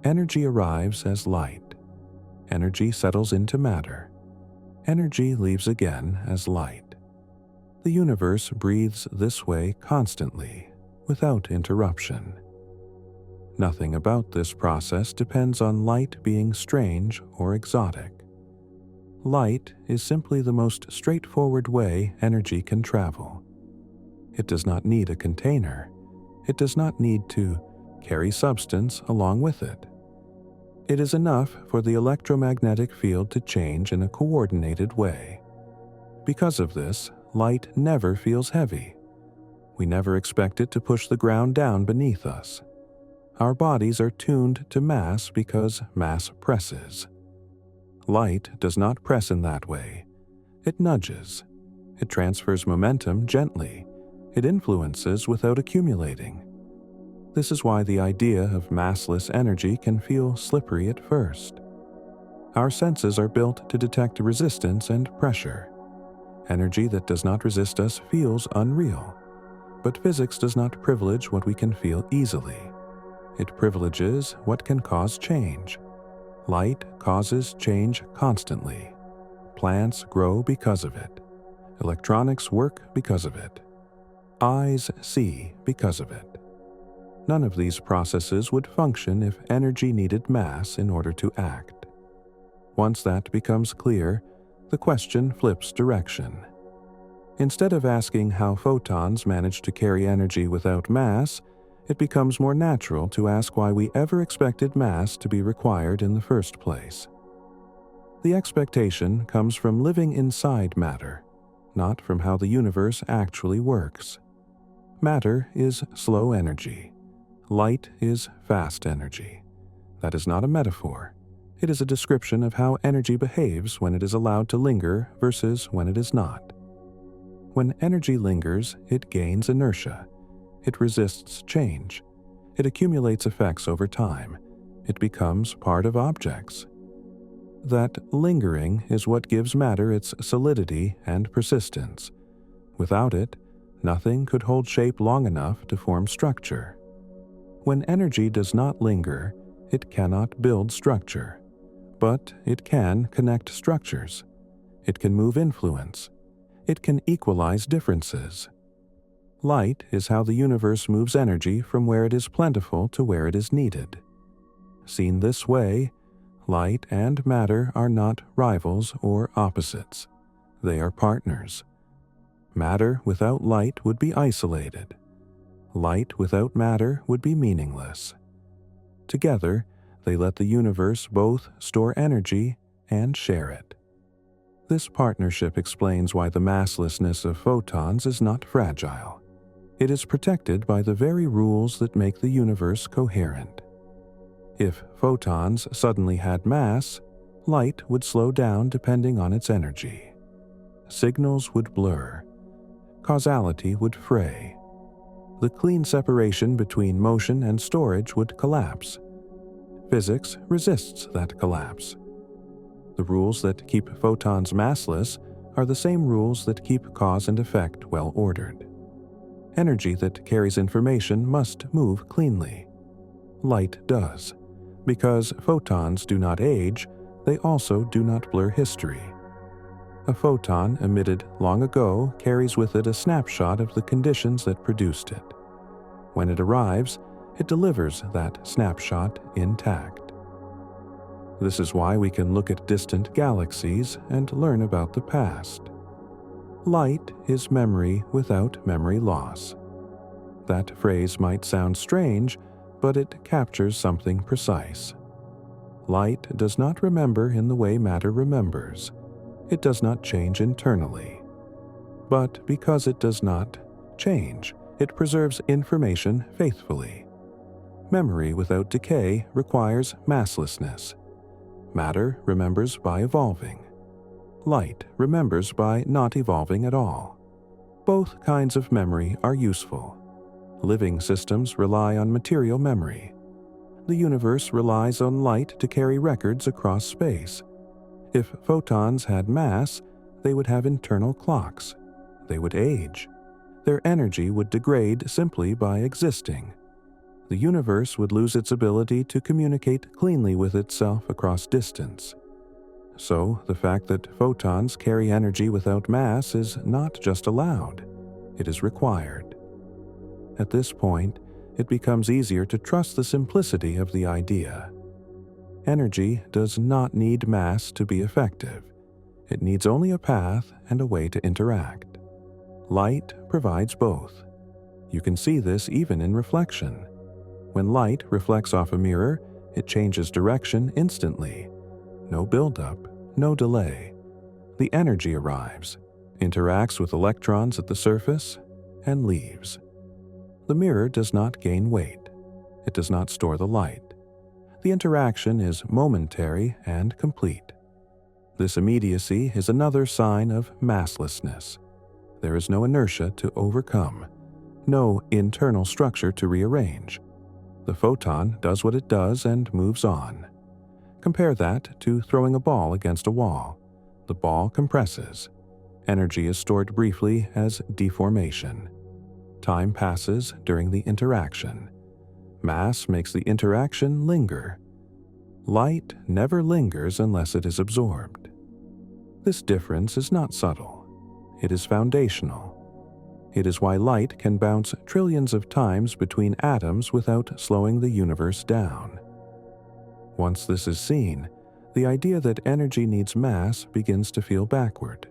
Energy arrives as light. Energy settles into matter. Energy leaves again as light. The universe breathes this way constantly, without interruption. Nothing about this process depends on light being strange or exotic. Light is simply the most straightforward way energy can travel. It does not need a container. It does not need to carry substance along with it. It is enough for the electromagnetic field to change in a coordinated way. Because of this, light never feels heavy. We never expect it to push the ground down beneath us. Our bodies are tuned to mass because mass presses. Light does not press in that way. It nudges. It transfers momentum gently. It influences without accumulating. This is why the idea of massless energy can feel slippery at first. Our senses are built to detect resistance and pressure. Energy that does not resist us feels unreal, but physics does not privilege what we can feel easily. It privileges what can cause change. Light causes change constantly. Plants grow because of it. Electronics work because of it. Eyes see because of it. None of these processes would function if energy needed mass in order to act. Once that becomes clear, the question flips direction. Instead of asking how photons manage to carry energy without mass, it becomes more natural to ask why we ever expected mass to be required in the first place. The expectation comes from living inside matter, not from how the universe actually works. Matter is slow energy. Light is fast energy. That is not a metaphor. It is a description of how energy behaves when it is allowed to linger versus when it is not. When energy lingers, it gains inertia. It resists change. It accumulates effects over time. It becomes part of objects. That lingering is what gives matter its solidity and persistence. Without it, nothing could hold shape long enough to form structure. When energy does not linger, it cannot build structure. But it can connect structures. It can move influence. It can equalize differences. Light is how the universe moves energy from where it is plentiful to where it is needed. Seen this way, light and matter are not rivals or opposites. They are partners. Matter without light would be isolated. Light without matter would be meaningless. Together, they let the universe both store energy and share it. This partnership explains why the masslessness of photons is not fragile. It is protected by the very rules that make the universe coherent. If photons suddenly had mass, light would slow down depending on its energy. Signals would blur. Causality would fray. The clean separation between motion and storage would collapse. Physics resists that collapse. The rules that keep photons massless are the same rules that keep cause and effect well ordered. Energy that carries information must move cleanly. Light does. Because photons do not age, they also do not blur history. A photon emitted long ago carries with it a snapshot of the conditions that produced it. When it arrives, it delivers that snapshot intact. This is why we can look at distant galaxies and learn about the past. Light is memory without memory loss. That phrase might sound strange, but it captures something precise. Light does not remember in the way matter remembers. It does not change internally. But because it does not change, it preserves information faithfully. Memory without decay requires masslessness. Matter remembers by evolving. Light remembers by not evolving at all. Both kinds of memory are useful. Living systems rely on material memory. The universe relies on light to carry records across space. If photons had mass, they would have internal clocks. They would age. Their energy would degrade simply by existing. The universe would lose its ability to communicate cleanly with itself across distance. So, the fact that photons carry energy without mass is not just allowed, it is required. At this point, it becomes easier to trust the simplicity of the idea. Energy does not need mass to be effective. It needs only a path and a way to interact. Light provides both. You can see this even in reflection. When light reflects off a mirror, it changes direction instantly. No buildup, no delay. The energy arrives, interacts with electrons at the surface, and leaves. The mirror does not gain weight. It does not store the light. The interaction is momentary and complete. This immediacy is another sign of masslessness. There is no inertia to overcome, no internal structure to rearrange. The photon does what it does and moves on. Compare that to throwing a ball against a wall. The ball compresses. Energy is stored briefly as deformation. Time passes during the interaction. Mass makes the interaction linger. Light never lingers unless it is absorbed. This difference is not subtle. It is foundational. It is why light can bounce trillions of times between atoms without slowing the universe down. Once this is seen, the idea that energy needs mass begins to feel backward.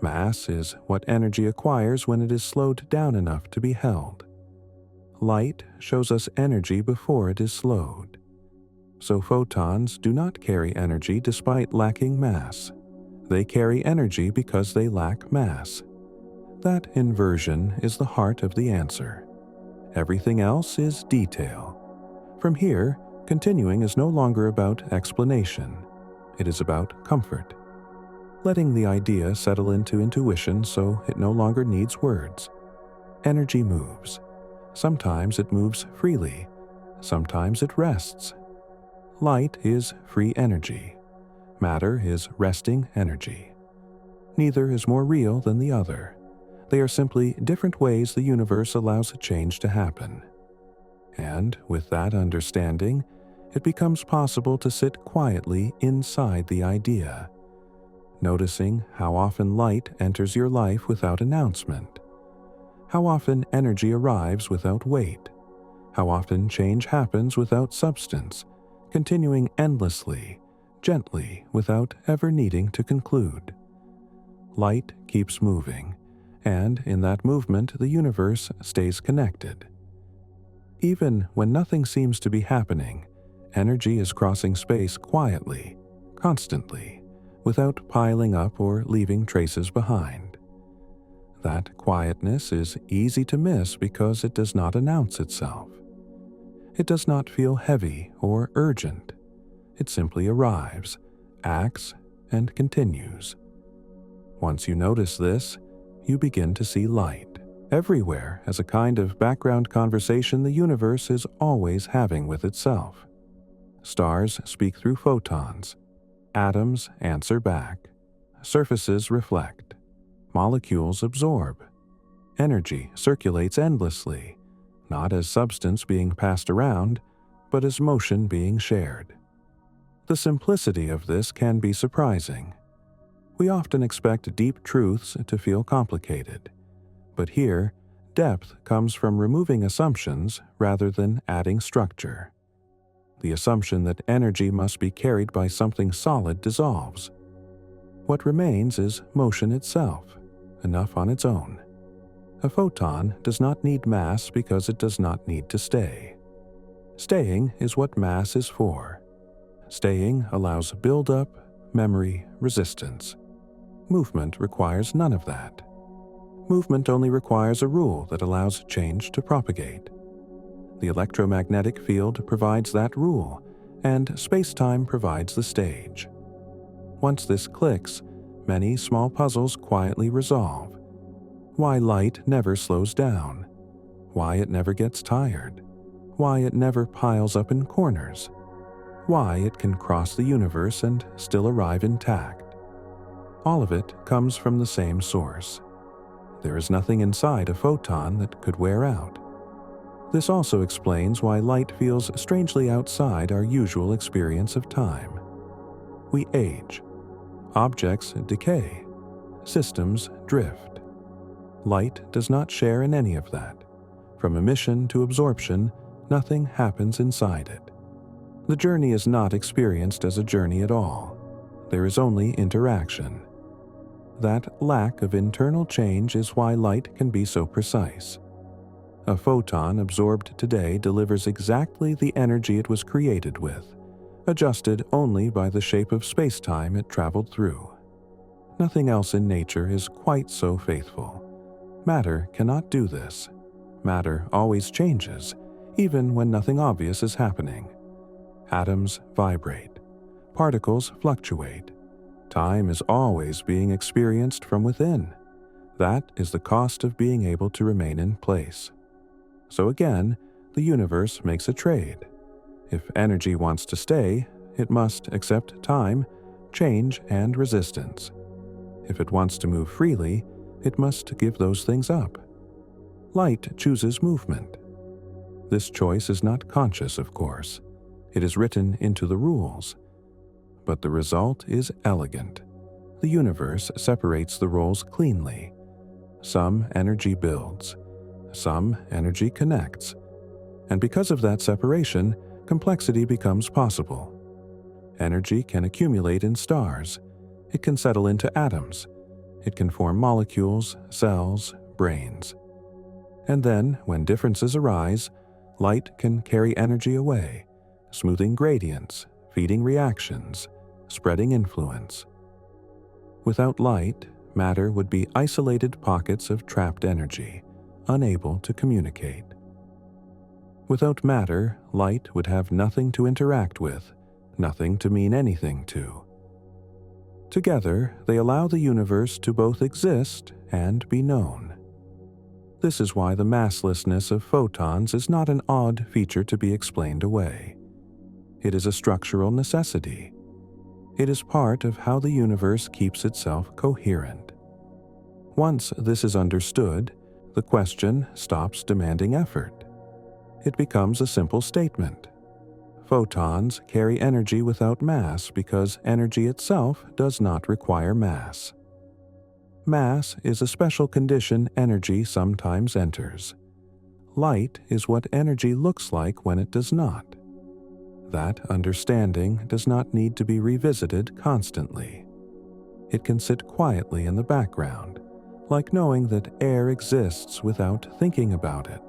Mass is what energy acquires when it is slowed down enough to be held. Light shows us energy before it is slowed. So photons do not carry energy despite lacking mass. They carry energy because they lack mass. That inversion is the heart of the answer. Everything else is detail. From here, continuing is no longer about explanation. It is about comfort. Letting the idea settle into intuition so it no longer needs words. Energy moves. Sometimes it moves freely. Sometimes it rests. Light is free energy. Matter is resting energy. Neither is more real than the other. They are simply different ways the universe allows a change to happen. And with that understanding, it becomes possible to sit quietly inside the idea, noticing how often light enters your life without announcement, how often energy arrives without weight, how often change happens without substance, continuing endlessly, gently, without ever needing to conclude. light keeps moving, and in that movement the universe stays connected. Even when nothing seems to be happening, energy is crossing space quietly, constantly, without piling up or leaving traces behind. That quietness is easy to miss because it does not announce itself. It does not feel heavy or urgent. It simply arrives, acts, and continues. Once you notice this, you begin to see light everywhere as a kind of background conversation the universe is always having with itself. Stars speak through photons. Atoms answer back. Surfaces reflect. Molecules absorb. Energy circulates endlessly, not as substance being passed around, but as motion being shared. The simplicity of this can be surprising. We often expect deep truths to feel complicated, but here, depth comes from removing assumptions rather than adding structure. The assumption that energy must be carried by something solid dissolves. What remains is motion itself, enough on its own. A photon does not need mass because it does not need to stay. Staying is what mass is for. Staying allows build-up, memory, resistance. Movement requires none of that. Movement only requires a rule that allows change to propagate. The electromagnetic field provides that rule, and space-time provides the stage. Once this clicks, many small puzzles quietly resolve. Why light never slows down. Why it never gets tired. Why it never piles up in corners. Why it can cross the universe and still arrive intact. All of it comes from the same source. There is nothing inside a photon that could wear out. This also explains why light feels strangely outside our usual experience of time. We age. Objects decay. Systems drift. Light does not share in any of that. From emission to absorption, nothing happens inside it. The journey is not experienced as a journey at all. There is only interaction. That lack of internal change is why light can be so precise. A photon absorbed today delivers exactly the energy it was created with, adjusted only by the shape of space-time it traveled through. Nothing else in nature is quite so faithful. Matter cannot do this. Matter always changes, even when nothing obvious is happening. Atoms vibrate. Particles fluctuate. Time is always being experienced from within. That is the cost of being able to remain in place. So again, the universe makes a trade. If energy wants to stay, it must accept time, change, and resistance. If it wants to move freely, it must give those things up. Light chooses movement. This choice is not conscious, of course. It is written into the rules. But the result is elegant. The universe separates the roles cleanly. Some energy builds. Some energy connects. And because of that separation, complexity becomes possible. Energy can accumulate in stars. It can settle into atoms. It can form molecules, cells, brains. And then, when differences arise, light can carry energy away, smoothing gradients, feeding reactions, spreading influence. Without light, matter would be isolated pockets of trapped energy, unable to communicate. Without matter, light would have nothing to interact with, nothing to mean anything to. Together, they allow the universe to both exist and be known. This is why the masslessness of photons is not an odd feature to be explained away. It is a structural necessity. It is part of how the universe keeps itself coherent. Once this is understood, the question stops demanding effort. It becomes a simple statement. Photons carry energy without mass because energy itself does not require mass. Mass is a special condition energy sometimes enters. Light is what energy looks like when it does not. That understanding does not need to be revisited constantly. It can sit quietly in the background, like knowing that air exists without thinking about it.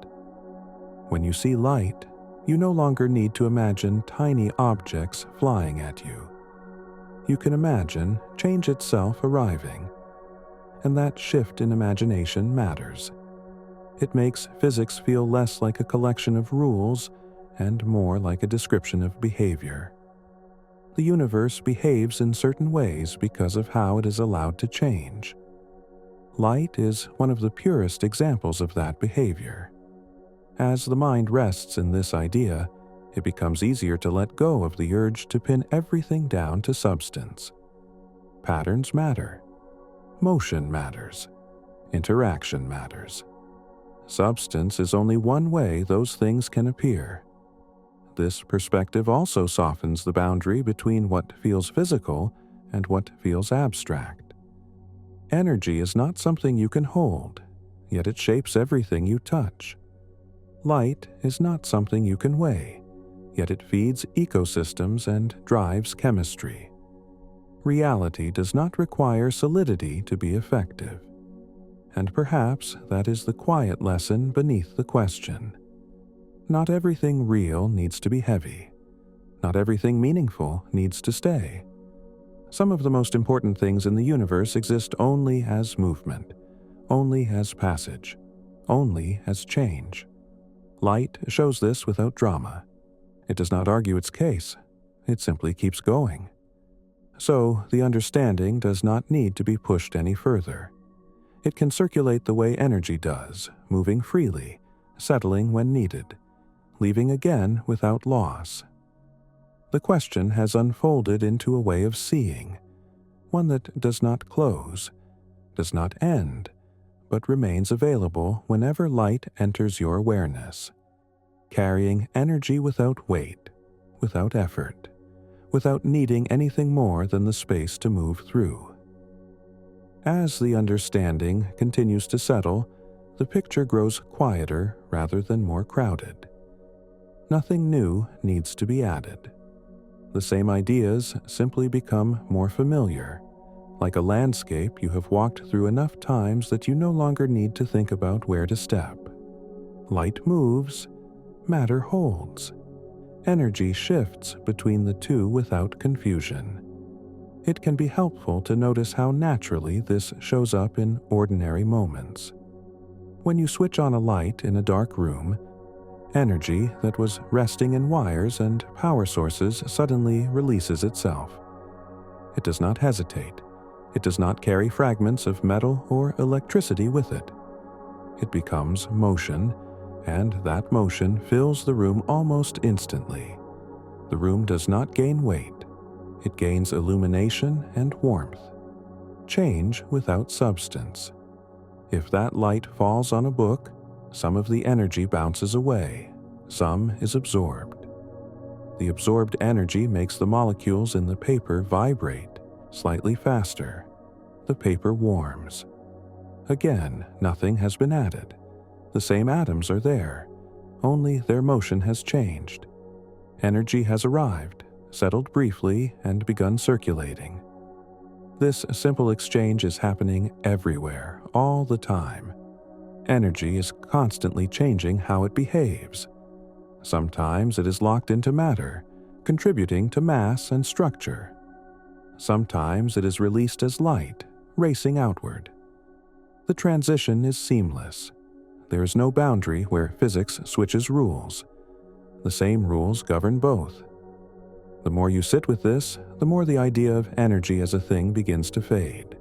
When you see light, you no longer need to imagine tiny objects flying at you. You can imagine change itself arriving, and that shift in imagination matters. It makes physics feel less like a collection of rules and more like a description of behavior. The universe behaves in certain ways because of how it is allowed to change. Light is one of the purest examples of that behavior. As the mind rests in this idea, it becomes easier to let go of the urge to pin everything down to substance. Patterns matter. Motion matters. Interaction matters. Substance is only one way those things can appear. This perspective also softens the boundary between what feels physical and what feels abstract. Energy is not something you can hold, yet it shapes everything you touch. Light is not something you can weigh, yet it feeds ecosystems and drives chemistry. Reality does not require solidity to be effective. And perhaps that is the quiet lesson beneath the question. Not everything real needs to be heavy. Not everything meaningful needs to stay. Some of the most important things in the universe exist only as movement, only as passage, only as change. Light shows this without drama. It does not argue its case. It simply keeps going. So the understanding does not need to be pushed any further. It can circulate the way energy does, moving freely, settling when needed, leaving again without loss. The question has unfolded into a way of seeing, one that does not close, does not end, but remains available whenever light enters your awareness, carrying energy without weight, without effort, without needing anything more than the space to move through. As the understanding continues to settle, the picture grows quieter rather than more crowded. Nothing new needs to be added. The same ideas simply become more familiar, like a landscape you have walked through enough times that you no longer need to think about where to step. Light moves, matter holds. Energy shifts between the two without confusion. It can be helpful to notice how naturally this shows up in ordinary moments. When you switch on a light in a dark room, energy that was resting in wires and power sources suddenly releases itself. It does not hesitate. It does not carry fragments of metal or electricity with it. It becomes motion, and that motion fills the room almost instantly. The room does not gain weight. It gains illumination and warmth. Change without substance. If that light falls on a book, some of the energy bounces away, some is absorbed. The absorbed energy makes the molecules in the paper vibrate slightly faster. The paper warms. Again, nothing has been added. The same atoms are there, only their motion has changed. Energy has arrived, settled briefly, and begun circulating. This simple exchange is happening everywhere, all the time. Energy is constantly changing how it behaves. Sometimes it is locked into matter, contributing to mass and structure. Sometimes it is released as light, racing outward. The transition is seamless. There is no boundary where physics switches rules. The same rules govern both. The more you sit with this, the more the idea of energy as a thing begins to fade.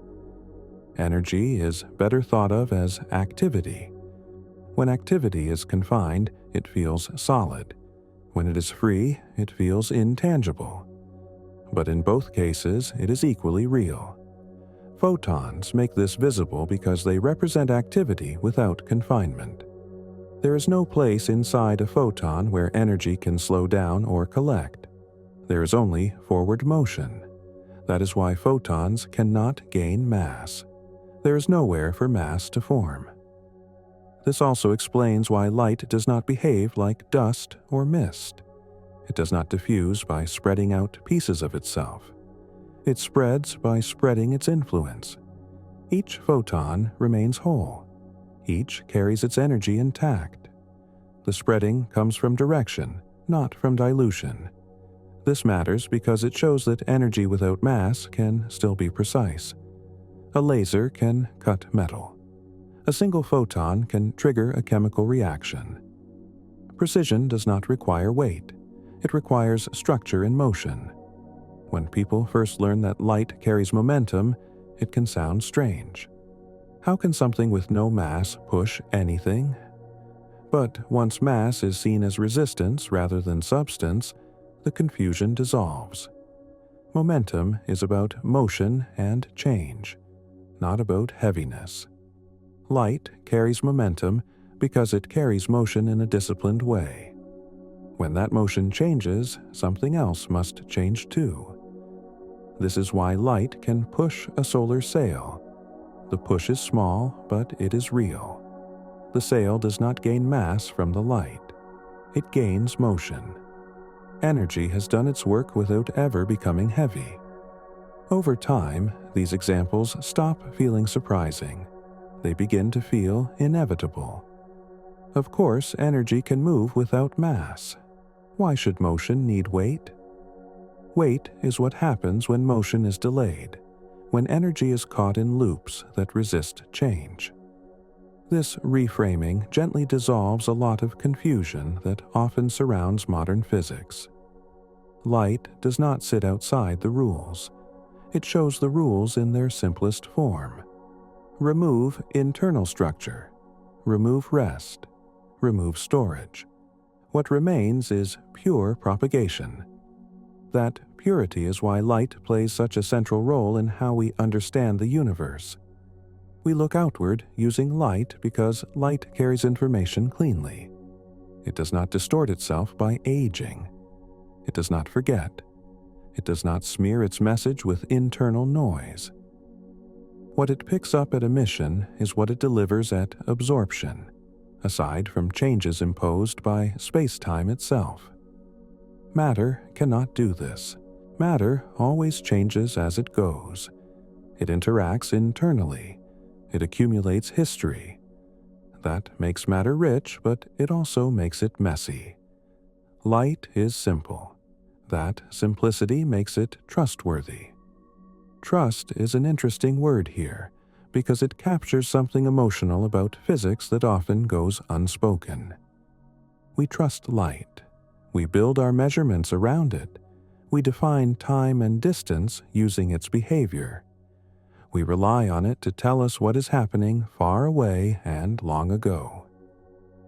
Energy is better thought of as activity. When activity is confined, it feels solid. When it is free, it feels intangible. But in both cases, it is equally real. Photons make this visible because they represent activity without confinement. There is no place inside a photon where energy can slow down or collect. There is only forward motion. That is why photons cannot gain mass. There is nowhere for mass to form. This also explains why light does not behave like dust or mist. It does not diffuse by spreading out pieces of itself. It spreads by spreading its influence. Each photon remains whole. Each carries its energy intact. The spreading comes from direction, not from dilution. This matters because it shows that energy without mass can still be precise. A laser can cut metal. A single photon can trigger a chemical reaction. Precision does not require weight. It requires structure and motion. When people first learn that light carries momentum, it can sound strange. How can something with no mass push anything? But once mass is seen as resistance rather than substance, the confusion dissolves. Momentum is about motion and change, not about heaviness. Light carries momentum because it carries motion in a disciplined way. When that motion changes, something else must change too. This is why light can push a solar sail. The push is small, but it is real. The sail does not gain mass from the light. It gains motion. Energy has done its work without ever becoming heavy. Over time, these examples stop feeling surprising. They begin to feel inevitable. Of course, energy can move without mass. Why should motion need weight? Weight is what happens when motion is delayed, when energy is caught in loops that resist change. This reframing gently dissolves a lot of confusion that often surrounds modern physics. Light does not sit outside the rules. It shows the rules in their simplest form. Remove internal structure. Remove rest. Remove storage. What remains is pure propagation. That purity is why light plays such a central role in how we understand the universe. We look outward using light because light carries information cleanly. It does not distort itself by aging. It does not forget. It does not smear its message with internal noise. What it picks up at emission is what it delivers at absorption, aside from changes imposed by space-time itself. Matter cannot do this. Matter always changes as it goes. It interacts internally. It accumulates history. That makes matter rich, but it also makes it messy. Light is simple. That simplicity makes it trustworthy. Trust is an interesting word here, because it captures something emotional about physics that often goes unspoken. We trust light. We build our measurements around it. We define time and distance using its behavior. We rely on it to tell us what is happening far away and long ago.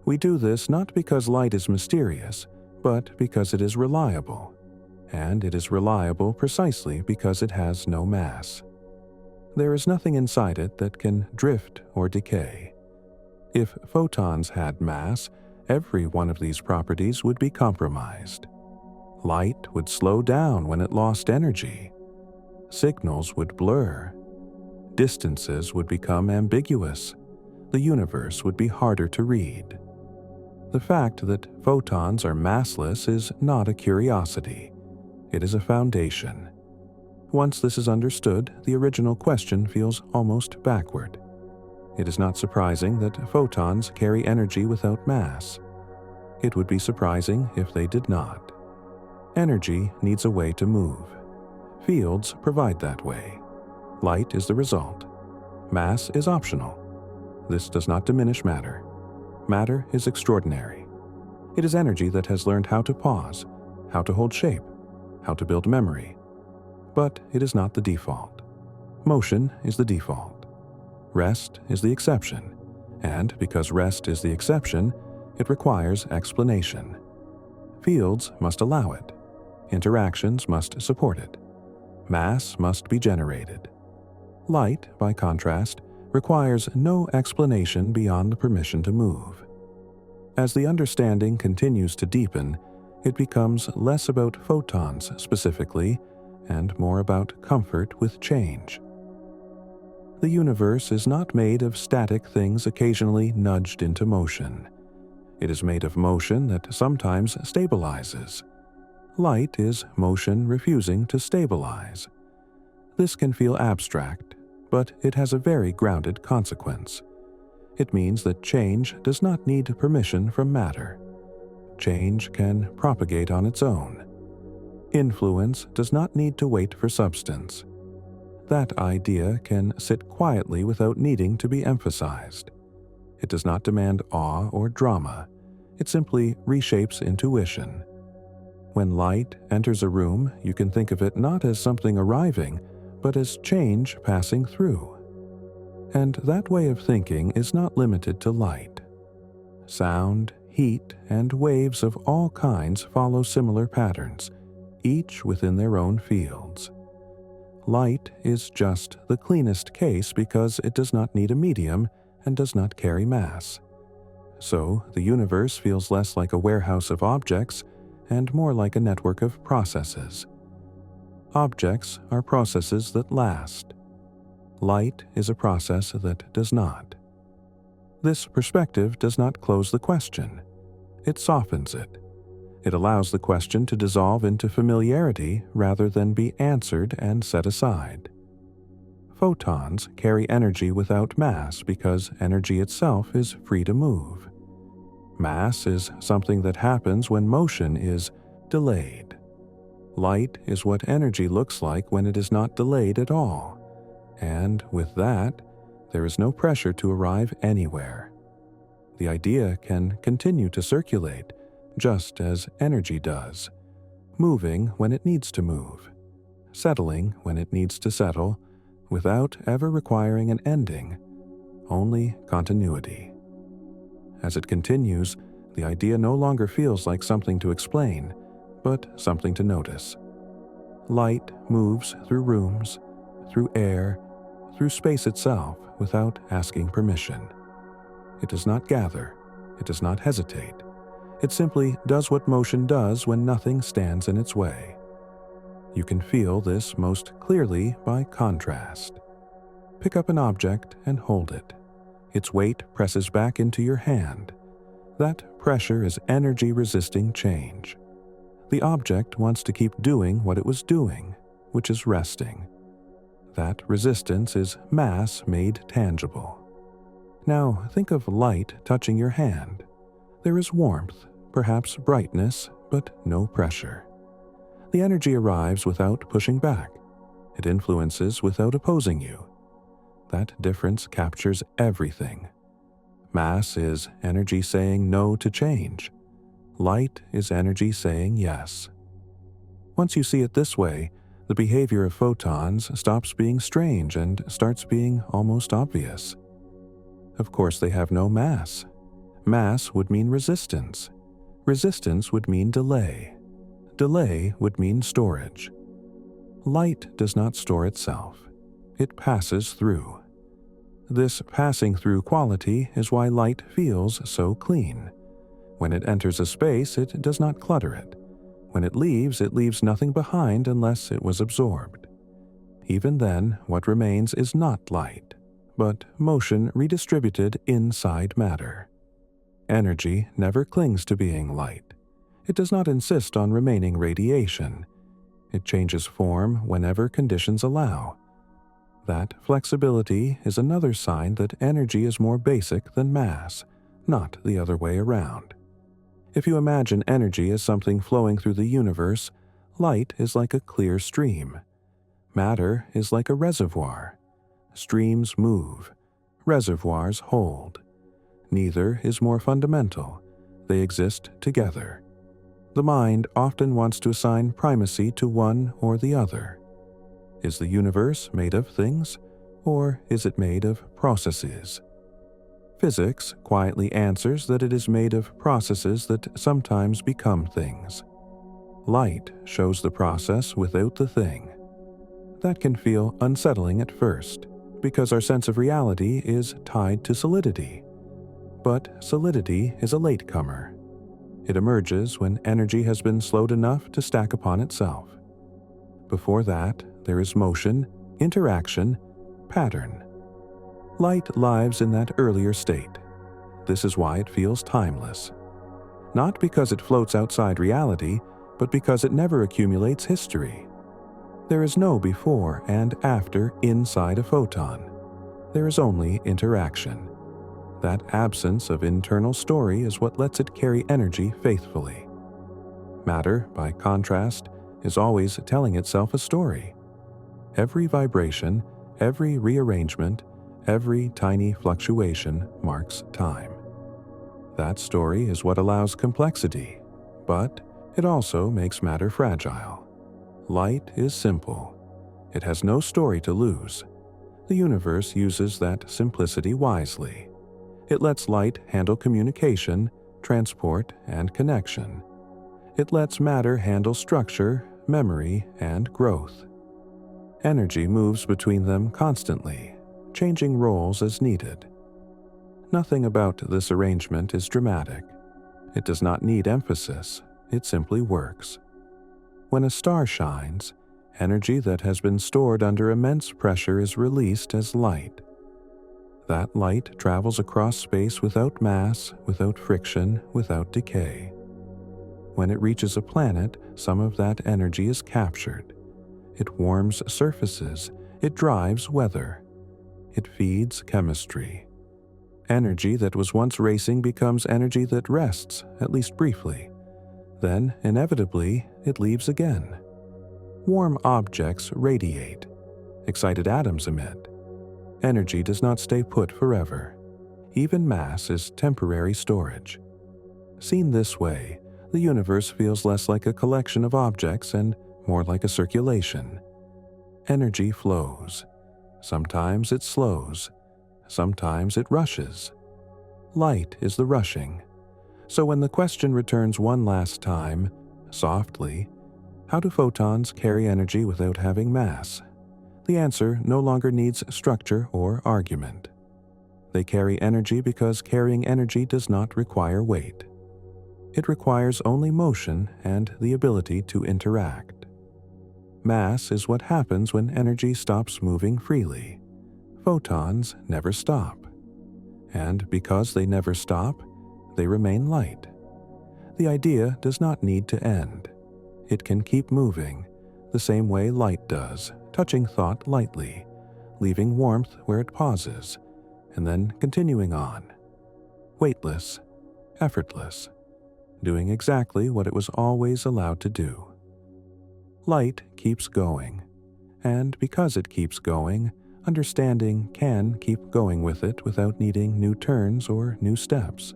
We do this not because light is mysterious, but because it is reliable. And it is reliable precisely because it has no mass. There is nothing inside it that can drift or decay. If photons had mass, every one of these properties would be compromised. Light would slow down when it lost energy. Signals would blur. Distances would become ambiguous. The universe would be harder to read. The fact that photons are massless is not a curiosity. It is a foundation. Once this is understood, the original question feels almost backward. It is not surprising that photons carry energy without mass. It would be surprising if they did not. Energy needs a way to move. Fields provide that way. Light is the result. Mass is optional. This does not diminish matter. Matter is extraordinary. It is energy that has learned how to pause, how to hold shape, how to build memory. But it is not the default. Motion is the default. Rest is the exception, and because rest is the exception, it requires explanation. Fields must allow it. Interactions must support it. Mass must be generated. Light, by contrast, requires no explanation beyond the permission to move. As the understanding continues to deepen, it becomes less about photons specifically, and more about comfort with change. The universe is not made of static things occasionally nudged into motion. It is made of motion that sometimes stabilizes. Light is motion refusing to stabilize. This can feel abstract, but it has a very grounded consequence. It means that change does not need permission from matter. Change can propagate on its own. Influence does not need to wait for substance. That idea can sit quietly without needing to be emphasized. It does not demand awe or drama. It simply reshapes intuition. When light enters a room, you can think of it not as something arriving, but as change passing through. And that way of thinking is not limited to light. Sound, heat, and waves of all kinds follow similar patterns, each within their own fields. Light is just the cleanest case because it does not need a medium and does not carry mass. So, the universe feels less like a warehouse of objects and more like a network of processes. Objects are processes that last. Light is a process that does not. This perspective does not close the question. It softens it. It allows the question to dissolve into familiarity rather than be answered and set aside. Photons carry energy without mass because energy itself is free to move. Mass is something that happens when motion is delayed. Light is what energy looks like when it is not delayed at all. And with that, there is no pressure to arrive anywhere. The idea can continue to circulate, just as energy does, moving when it needs to move, settling when it needs to settle, without ever requiring an ending, only continuity. As it continues, the idea no longer feels like something to explain, but something to notice. Light moves through rooms, through air, through space itself without asking permission. It does not gather. It does not hesitate. It simply does what motion does when nothing stands in its way. You can feel this most clearly by contrast. Pick up an object and hold it. Its weight presses back into your hand. That pressure is energy resisting change. The object wants to keep doing what it was doing, which is resting. That resistance is mass made tangible. Now think of light touching your hand. There is warmth, perhaps brightness, but no pressure. The energy arrives without pushing back. It influences without opposing you. That difference captures everything. Mass is energy saying no to change. Light is energy saying yes. Once you see it this way, the behavior of photons stops being strange and starts being almost obvious. Of course, they have no mass. Mass would mean resistance. Resistance would mean delay. Delay would mean storage. Light does not store itself. It passes through. This passing through quality is why light feels so clean. When it enters a space, it does not clutter it. When it leaves nothing behind unless it was absorbed. Even then, what remains is not light, but motion redistributed inside matter. Energy never clings to being light. It does not insist on remaining radiation. It changes form whenever conditions allow. That flexibility is another sign that energy is more basic than mass, not the other way around. If you imagine energy as something flowing through the universe, light is like a clear stream. Matter is like a reservoir. Streams move. Reservoirs hold. Neither is more fundamental. They exist together. The mind often wants to assign primacy to one or the other. Is the universe made of things, or is it made of processes? Physics quietly answers that it is made of processes that sometimes become things. Light shows the process without the thing. That can feel unsettling at first, because our sense of reality is tied to solidity. But solidity is a latecomer. It emerges when energy has been slowed enough to stack upon itself. Before that, there is motion, interaction, pattern. Light lives in that earlier state. This is why it feels timeless. Not because it floats outside reality, but because it never accumulates history. There is no before and after inside a photon. There is only interaction. That absence of internal story is what lets it carry energy faithfully. Matter, by contrast, is always telling itself a story. Every vibration, every rearrangement, every tiny fluctuation marks time. That story is what allows complexity, but it also makes matter fragile. Light is simple. It has no story to lose. The universe uses that simplicity wisely. It lets light handle communication, transport, and connection. It lets matter handle structure, memory, and growth. Energy moves between them constantly, changing roles as needed. Nothing about this arrangement is dramatic. It does not need emphasis. It simply works. When a star shines, energy that has been stored under immense pressure is released as light. That light travels across space without mass, without friction, without decay. When it reaches a planet, some of that energy is captured. It warms surfaces. It drives weather. It feeds chemistry. Energy that was once racing becomes energy that rests, at least briefly. Then, inevitably, it leaves again. Warm objects radiate. Excited atoms emit. Energy does not stay put forever. Even mass is temporary storage. Seen this way, the universe feels less like a collection of objects and more like a circulation. Energy flows. Sometimes it slows. Sometimes it rushes. Light is the rushing. So when the question returns one last time, softly, how do photons carry energy without having mass? The answer no longer needs structure or argument. They carry energy because carrying energy does not require weight. It requires only motion and the ability to interact. Mass is what happens when energy stops moving freely. Photons never stop. And because they never stop, they remain light. The idea does not need to end. It can keep moving, the same way light does, touching thought lightly, leaving warmth where it pauses, and then continuing on. Weightless, effortless, doing exactly what it was always allowed to do. Light keeps going, and because it keeps going, understanding can keep going with it without needing new turns or new steps.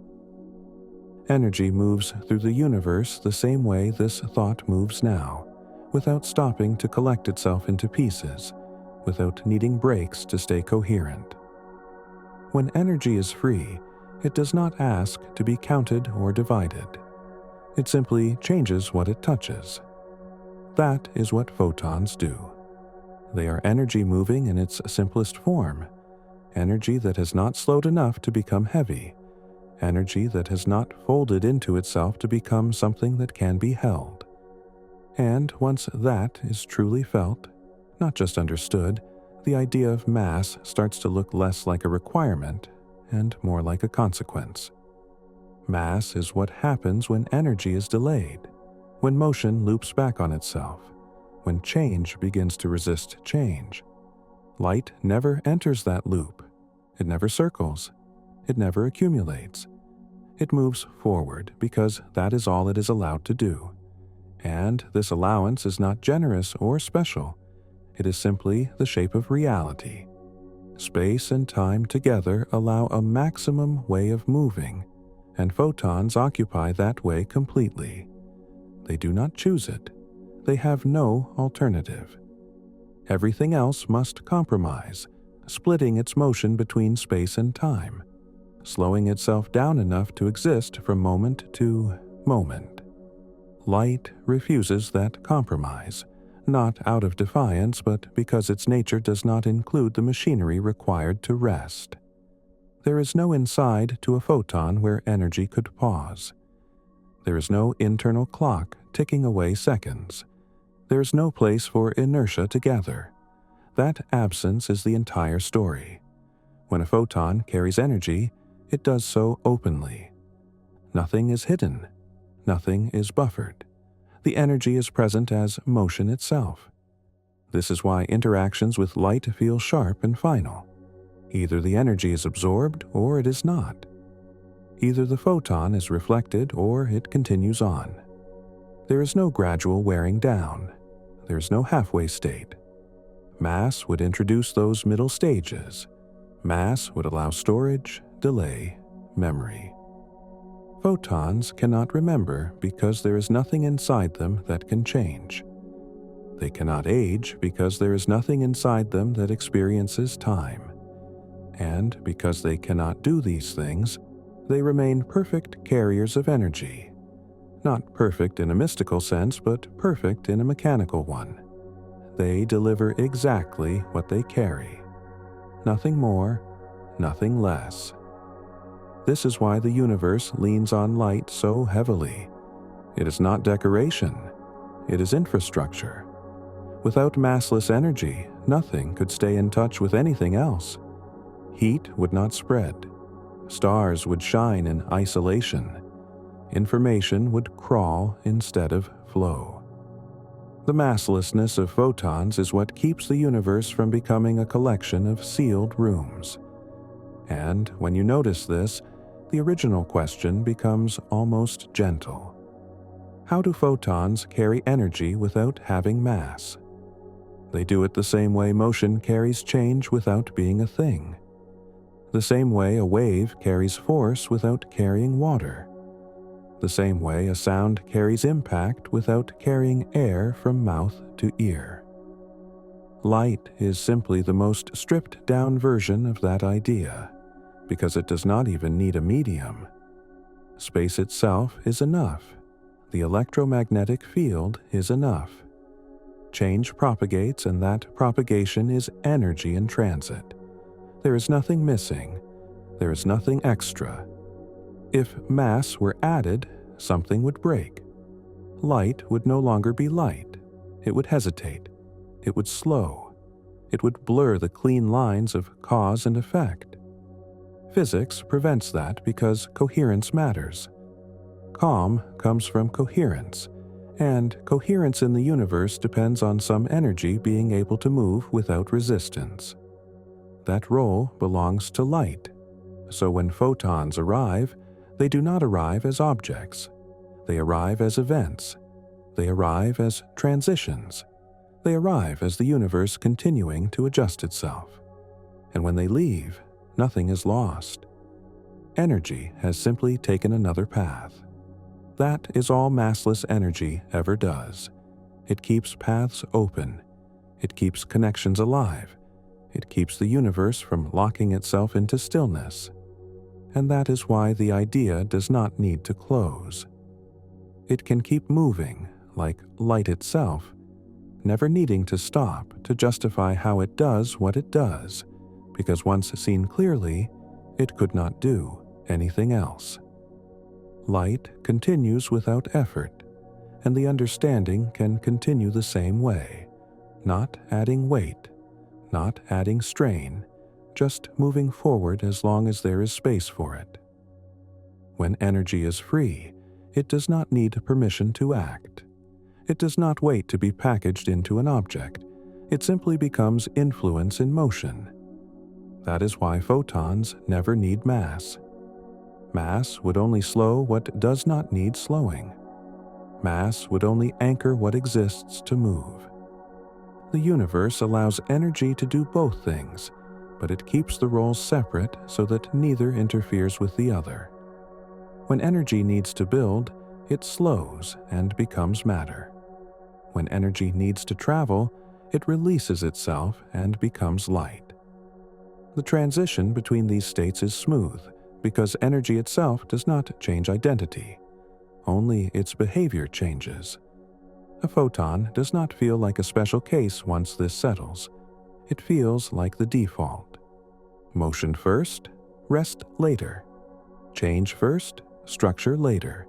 Energy moves through the universe the same way this thought moves now, without stopping to collect itself into pieces, without needing breaks to stay coherent. When energy is free, it does not ask to be counted or divided. It simply changes what it touches. That is what photons do. They are energy moving in its simplest form, energy that has not slowed enough to become heavy, energy that has not folded into itself to become something that can be held. And once that is truly felt, not just understood, the idea of mass starts to look less like a requirement and more like a consequence. Mass is what happens when energy is delayed, when motion loops back on itself, when change begins to resist change. Light never enters that loop. It never circles. It never accumulates. It moves forward because that is all it is allowed to do. And this allowance is not generous or special. It is simply the shape of reality. Space and time together allow a maximum way of moving, and photons occupy that way completely. They do not choose it. They have no alternative. Everything else must compromise, splitting its motion between space and time, slowing itself down enough to exist from moment to moment. Light refuses that compromise, not out of defiance, but because its nature does not include the machinery required to rest. There is no inside to a photon where energy could pause. There is no internal clock ticking away seconds. There is no place for inertia to gather. That absence is the entire story. When a photon carries energy, it does so openly. Nothing is hidden. Nothing is buffered. The energy is present as motion itself. This is why interactions with light feel sharp and final. Either the energy is absorbed or it is not. Either the photon is reflected or it continues on. There is no gradual wearing down. There is no halfway state. Mass would introduce those middle stages. Mass would allow storage, delay, memory. Photons cannot remember because there is nothing inside them that can change. They cannot age because there is nothing inside them that experiences time. And because they cannot do these things, they remain perfect carriers of energy. Not perfect in a mystical sense, but perfect in a mechanical one. They deliver exactly what they carry. Nothing more, nothing less. This is why the universe leans on light so heavily. It is not decoration. It is infrastructure. Without massless energy, nothing could stay in touch with anything else. Heat would not spread. Stars would shine in isolation. Information would crawl instead of flow. The masslessness of photons is what keeps the universe from becoming a collection of sealed rooms. And when you notice this, the original question becomes almost gentle. How do photons carry energy without having mass? They do it the same way motion carries change without being a thing. The same way a wave carries force without carrying water. The same way a sound carries impact without carrying air from mouth to ear. Light is simply the most stripped-down version of that idea, because it does not even need a medium. Space itself is enough. The electromagnetic field is enough. Change propagates, and that propagation is energy in transit. There is nothing missing. There is nothing extra. If mass were added, something would break. Light would no longer be light. It would hesitate. It would slow. It would blur the clean lines of cause and effect. Physics prevents that because coherence matters. Calm comes from coherence, and coherence in the universe depends on some energy being able to move without resistance. That role belongs to light. So when photons arrive, they do not arrive as objects. They arrive as events. They arrive as transitions. They arrive as the universe continuing to adjust itself. And when they leave, nothing is lost. Energy has simply taken another path. That is all massless energy ever does. It keeps paths open. It keeps connections alive. It keeps the universe from locking itself into stillness. And that is why the idea does not need to close. It can keep moving, like light itself, never needing to stop to justify how it does what it does, because once seen clearly, it could not do anything else. Light continues without effort, and the understanding can continue the same way, not adding weight, not adding strain, just moving forward as long as there is space for it. When energy is free, it does not need permission to act. It does not wait to be packaged into an object. It simply becomes influence in motion. That is why photons never need mass. Mass would only slow what does not need slowing. Mass would only anchor what exists to move. The universe allows energy to do both things, but it keeps the roles separate so that neither interferes with the other. When energy needs to build, it slows and becomes matter. When energy needs to travel, it releases itself and becomes light. The transition between these states is smooth because energy itself does not change identity. Only its behavior changes. A photon does not feel like a special case once this settles. It feels like the default. Motion first, rest later. Change first, structure later.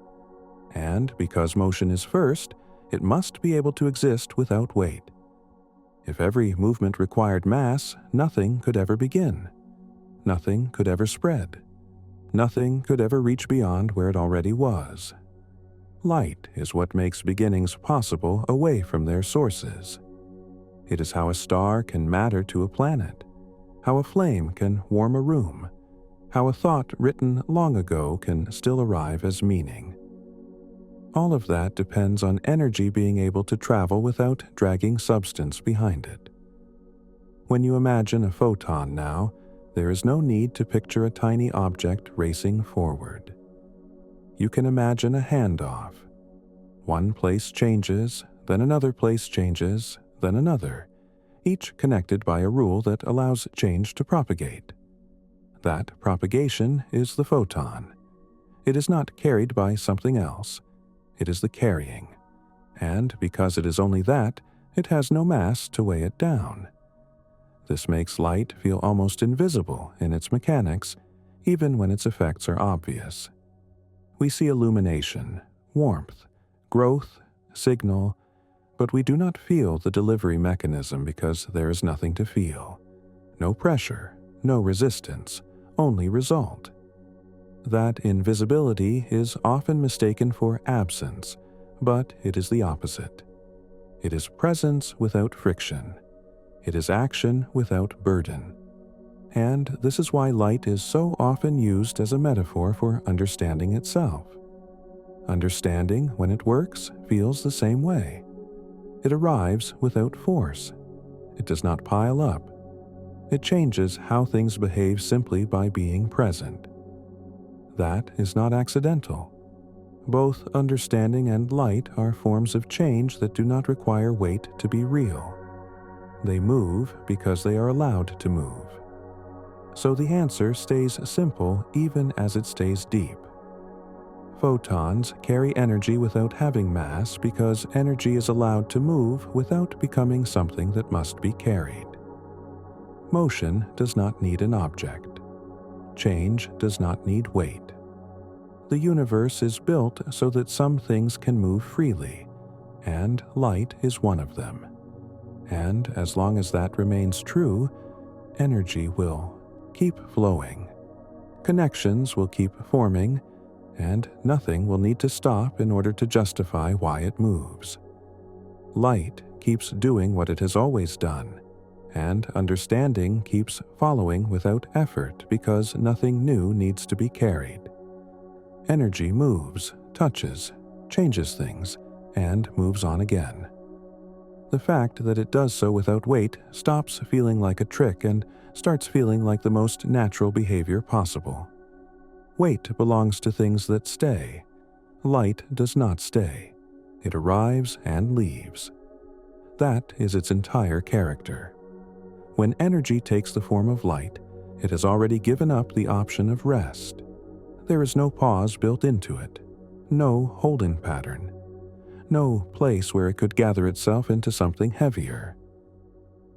And because motion is first, it must be able to exist without weight. If every movement required mass, nothing could ever begin. Nothing could ever spread. Nothing could ever reach beyond where it already was. Light is what makes beginnings possible away from their sources. It is how a star can matter to a planet, how a flame can warm a room, how a thought written long ago can still arrive as meaning. All of that depends on energy being able to travel without dragging substance behind it. When you imagine a photon now, there is no need to picture a tiny object racing forward. You can imagine a handoff. One place changes, then another place changes, then another, each connected by a rule that allows change to propagate. That propagation is the photon. It is not carried by something else. It is the carrying. And because it is only that, it has no mass to weigh it down. This makes light feel almost invisible in its mechanics, even when its effects are obvious. We see illumination, warmth, growth, signal, but we do not feel the delivery mechanism because there is nothing to feel. No pressure, no resistance, only result. That invisibility is often mistaken for absence, but it is the opposite. It is presence without friction. It is action without burden. And this is why light is so often used as a metaphor for understanding itself. Understanding, when it works, feels the same way. It arrives without force. It does not pile up. It changes how things behave simply by being present. That is not accidental. Both understanding and light are forms of change that do not require weight to be real. They move because they are allowed to move. So the answer stays simple even as it stays deep. Photons carry energy without having mass because energy is allowed to move without becoming something that must be carried. Motion does not need an object. Change does not need weight. The universe is built so that some things can move freely, and light is one of them. And as long as that remains true, energy will keep flowing. Connections will keep forming, and nothing will need to stop in order to justify why it moves. Light keeps doing what it has always done, and understanding keeps following without effort because nothing new needs to be carried. Energy moves, touches, changes things, and moves on again. The fact that it does so without weight stops feeling like a trick and starts feeling like the most natural behavior possible. Weight belongs to things that stay. Light does not stay. It arrives and leaves. That is its entire character. When energy takes the form of light, it has already given up the option of rest. There is no pause built into it, no holding pattern, no place where it could gather itself into something heavier.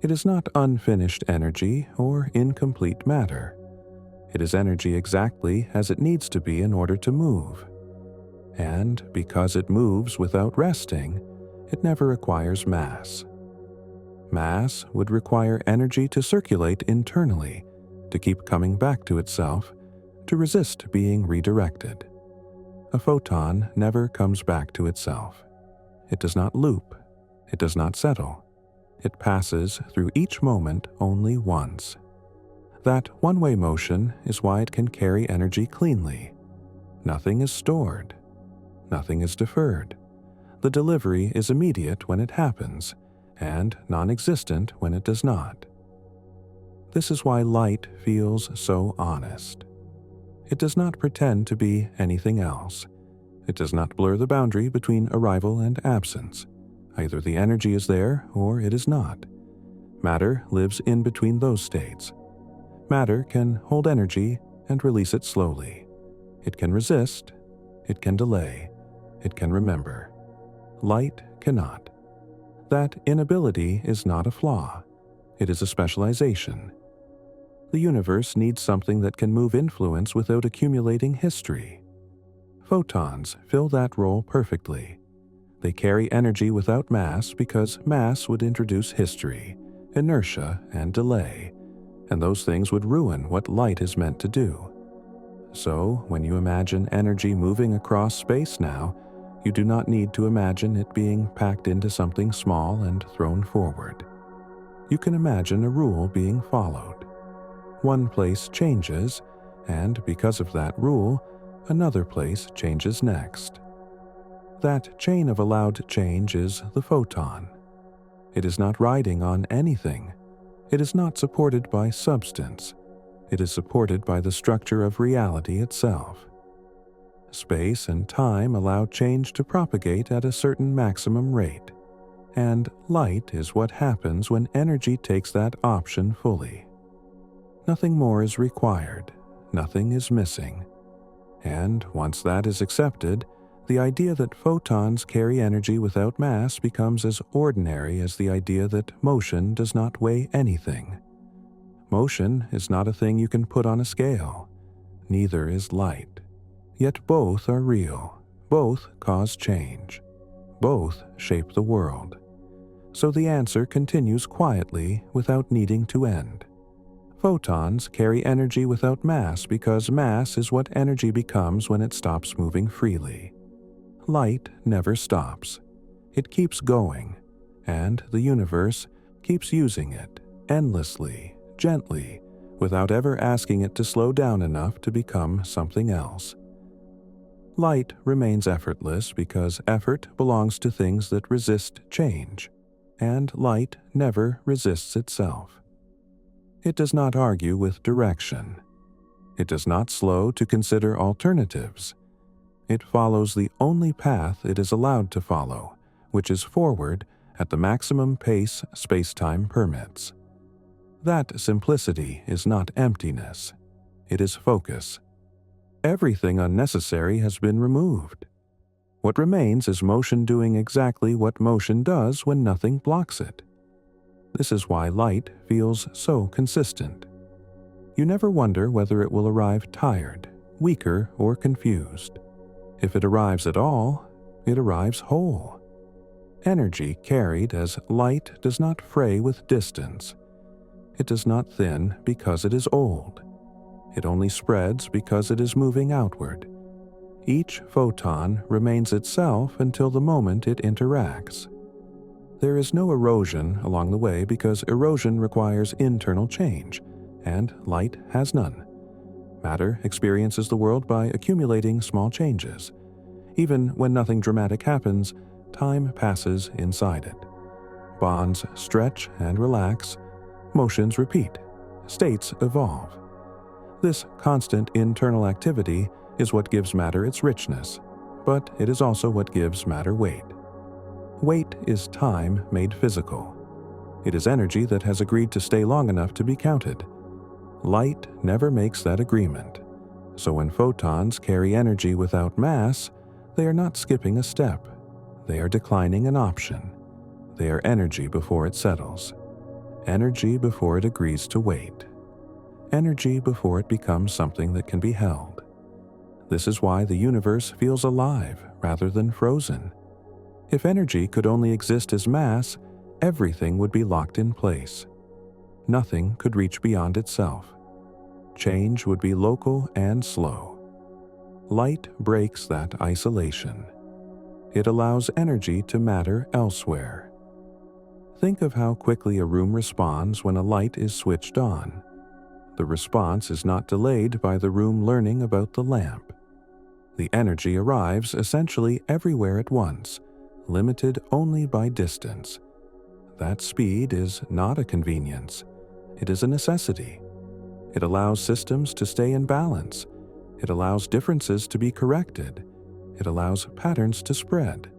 It is not unfinished energy or incomplete matter. It is energy exactly as it needs to be in order to move. And because it moves without resting, it never requires mass. Mass would require energy to circulate internally, to keep coming back to itself, to resist being redirected. A photon never comes back to itself. It does not loop. It does not settle. It passes through each moment only once. That one-way motion is why it can carry energy cleanly. Nothing is stored. Nothing is deferred. The delivery is immediate when it happens, and non-existent when it does not. This is why light feels so honest. It does not pretend to be anything else. It does not blur the boundary between arrival and absence. Either the energy is there or it is not. Matter lives in between those states. Matter can hold energy and release it slowly. It can resist. It can delay. It can remember. Light cannot. That inability is not a flaw. It is a specialization. The universe needs something that can move influence without accumulating history. Photons fill that role perfectly. They carry energy without mass because mass would introduce history, inertia, and delay, and those things would ruin what light is meant to do. So, when you imagine energy moving across space now, you do not need to imagine it being packed into something small and thrown forward. You can imagine a rule being followed. One place changes, and because of that rule, another place changes next. That chain of allowed change is the photon. It is not riding on anything. It is not supported by substance. It is supported by the structure of reality itself. Space and time allow change to propagate at a certain maximum rate, and light is what happens when energy takes that option fully. Nothing more is required, nothing is missing, and once that is accepted, the idea that photons carry energy without mass becomes as ordinary as the idea that motion does not weigh anything. Motion is not a thing you can put on a scale. Neither is light. Yet both are real. Both cause change. Both shape the world. So the answer continues quietly without needing to end. Photons carry energy without mass because mass is what energy becomes when it stops moving freely. Light never stops. It keeps going, and the universe keeps using it endlessly, gently, without ever asking it to slow down enough to become something else. Light remains effortless because effort belongs to things that resist change, and light never resists itself. It does not argue with direction. It does not slow to consider alternatives. It follows the only path it is allowed to follow, which is forward at the maximum pace space-time permits. That simplicity is not emptiness. It is focus. Everything unnecessary has been removed. What remains is motion doing exactly what motion does when nothing blocks it. This is why light feels so consistent. You never wonder whether it will arrive tired, weaker, or confused. If it arrives at all, it arrives whole. Energy carried as light does not fray with distance. It does not thin because it is old. It only spreads because it is moving outward. Each photon remains itself until the moment it interacts. There is no erosion along the way because erosion requires internal change, and light has none. Matter experiences the world by accumulating small changes. Even when nothing dramatic happens, time passes inside it. Bonds stretch and relax, motions repeat, states evolve. This constant internal activity is what gives matter its richness, but it is also what gives matter weight. Weight is time made physical. It is energy that has agreed to stay long enough to be counted. Light never makes that agreement. So when photons carry energy without mass, they are not skipping a step. They are declining an option. They are energy before it settles. Energy before it agrees to wait. Energy before it becomes something that can be held. This is why the universe feels alive rather than frozen. If energy could only exist as mass, everything would be locked in place. Nothing could reach beyond itself. Change would be local and slow. Light breaks that isolation. It allows energy to matter elsewhere. Think of how quickly a room responds when a light is switched on. The response is not delayed by the room learning about the lamp. The energy arrives essentially everywhere at once, limited only by distance. That speed is not a convenience. It is a necessity. It allows systems to stay in balance. It allows differences to be corrected. It allows patterns to spread.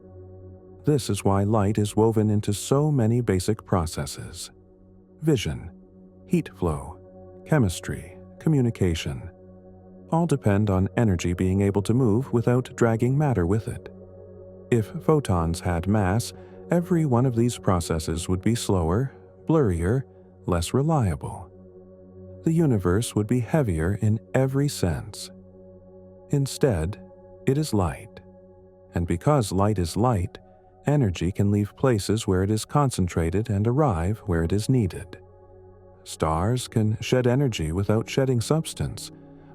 This is why light is woven into so many basic processes. Vision, heat flow, chemistry, communication. All depend on energy being able to move without dragging matter with it. If photons had mass, every one of these processes would be slower, blurrier, less reliable. The universe would be heavier in every sense. Instead, it is light. And because light is light, energy can leave places where it is concentrated and arrive where it is needed. Stars can shed energy without shedding substance.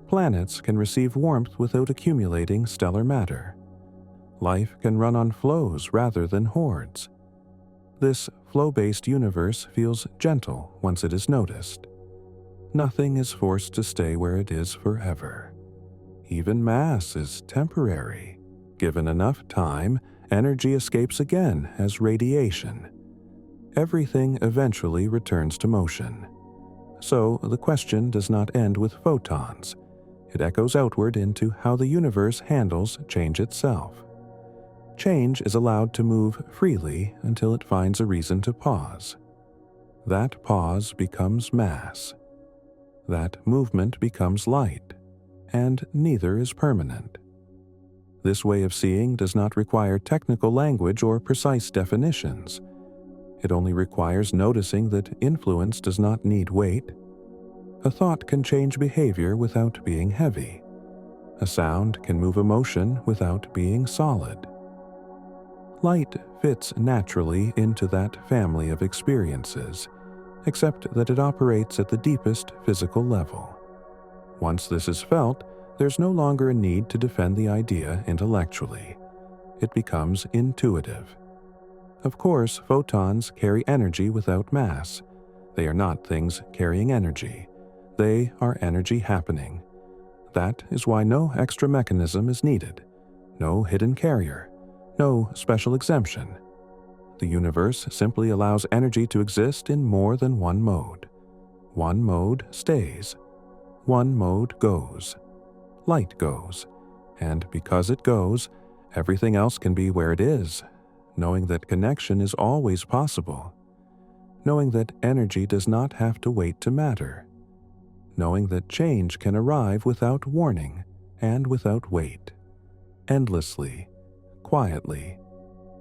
Planets can receive warmth without accumulating stellar matter. Life can run on flows rather than hordes. This flow-based universe feels gentle once it is noticed. Nothing is forced to stay where it is forever. Even mass is temporary. Given enough time, energy escapes again as radiation. Everything eventually returns to motion. So the question does not end with photons. It echoes outward into how the universe handles change itself. Change is allowed to move freely until it finds a reason to pause. That pause becomes mass. That movement becomes light, and neither is permanent. This way of seeing does not require technical language or precise definitions. It only requires noticing that influence does not need weight. A thought can change behavior without being heavy. A sound can move emotion without being solid. Light fits naturally into that family of experiences, except that it operates at the deepest physical level. Once this is felt, there's no longer a need to defend the idea intellectually. It becomes intuitive. Of course, photons carry energy without mass. They are not things carrying energy. They are energy happening. That is why no extra mechanism is needed, no hidden carrier, no special exemption. The universe simply allows energy to exist in more than one mode. One mode stays. One mode goes. Light goes. And because it goes, everything else can be where it is, knowing that connection is always possible. Knowing that energy does not have to wait to matter. Knowing that change can arrive without warning and without weight. Endlessly, quietly,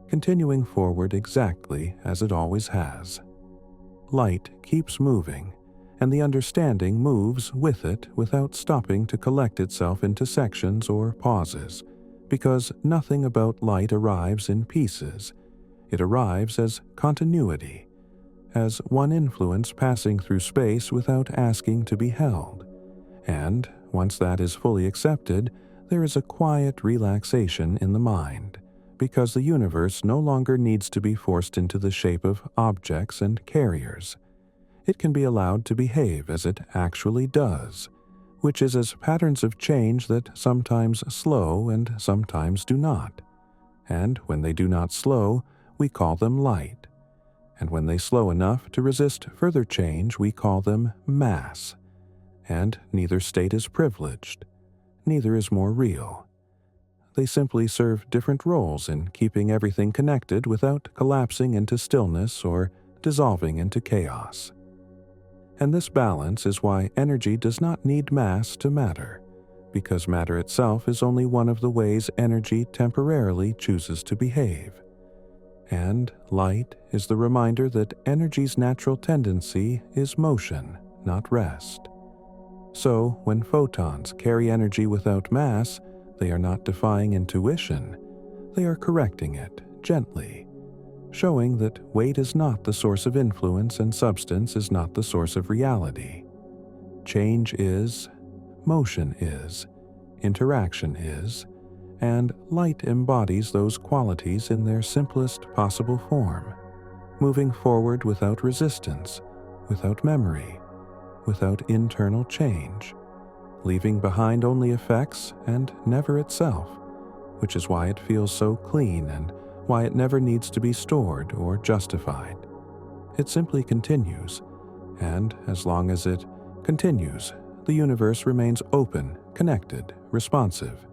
continuing forward exactly as it always has. Light keeps moving, and the understanding moves with it without stopping to collect itself into sections or pauses, because nothing about light arrives in pieces. It arrives as continuity, as one influence passing through space without asking to be held. And once that is fully accepted, there is a quiet relaxation in the mind, because the universe no longer needs to be forced into the shape of objects and carriers. It can be allowed to behave as it actually does, which is as patterns of change that sometimes slow and sometimes do not. And when they do not slow, we call them light. And when they slow enough to resist further change, we call them mass. And neither state is privileged. Neither is more real. They simply serve different roles in keeping everything connected without collapsing into stillness or dissolving into chaos. And this balance is why energy does not need mass to matter, because matter itself is only one of the ways energy temporarily chooses to behave. And light is the reminder that energy's natural tendency is motion, not rest. So, when photons carry energy without mass, they are not defying intuition, they are correcting it gently, showing that weight is not the source of influence and substance is not the source of reality. Change is, motion is, interaction is, and light embodies those qualities in their simplest possible form, moving forward without resistance, without memory, without internal change, leaving behind only effects and never itself, which is why it feels so clean and why it never needs to be stored or justified. It simply continues, and as long as it continues, the universe remains open, connected, responsive,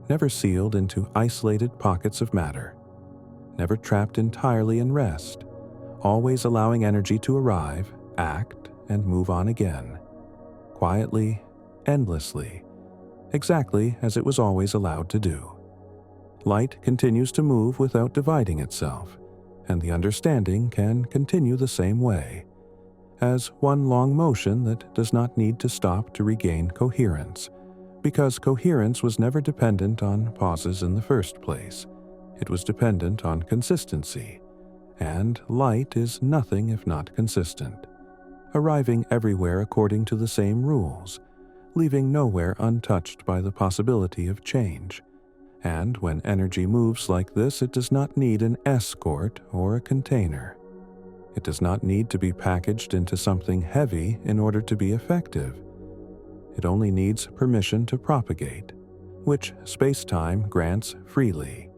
never sealed into isolated pockets of matter, never trapped entirely in rest, always allowing energy to arrive, act, and move on again, quietly, endlessly, exactly as it was always allowed to do. Light continues to move without dividing itself, and the understanding can continue the same way, as one long motion that does not need to stop to regain coherence, because coherence was never dependent on pauses in the first place. It was dependent on consistency, and light is nothing if not consistent, arriving everywhere according to the same rules, leaving nowhere untouched by the possibility of change. And when energy moves like this, it does not need an escort or a container. It does not need to be packaged into something heavy in order to be effective. It only needs permission to propagate, which space-time grants freely.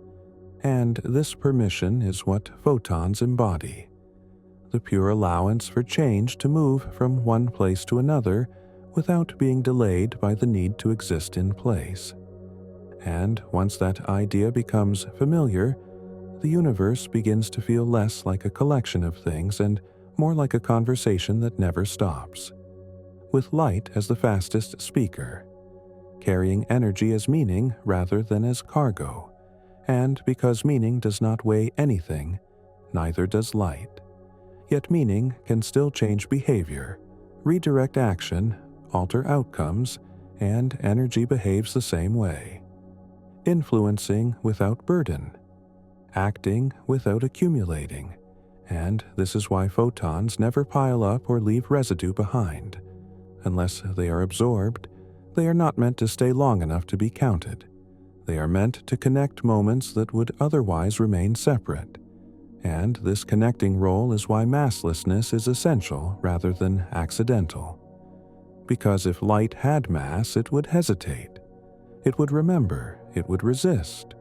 And this permission is what photons embody, the pure allowance for change to move from one place to another without being delayed by the need to exist in place. And once that idea becomes familiar, the universe begins to feel less like a collection of things and more like a conversation that never stops, with light as the fastest speaker, carrying energy as meaning rather than as cargo. And because meaning does not weigh anything, neither does light. Yet meaning can still change behavior, redirect action, alter outcomes, and energy behaves the same way. Influencing without burden, acting without accumulating, and this is why photons never pile up or leave residue behind. Unless they are absorbed, they are not meant to stay long enough to be counted. They are meant to connect moments that would otherwise remain separate. And this connecting role is why masslessness is essential rather than accidental. Because if light had mass, it would hesitate. It would remember, it would resist.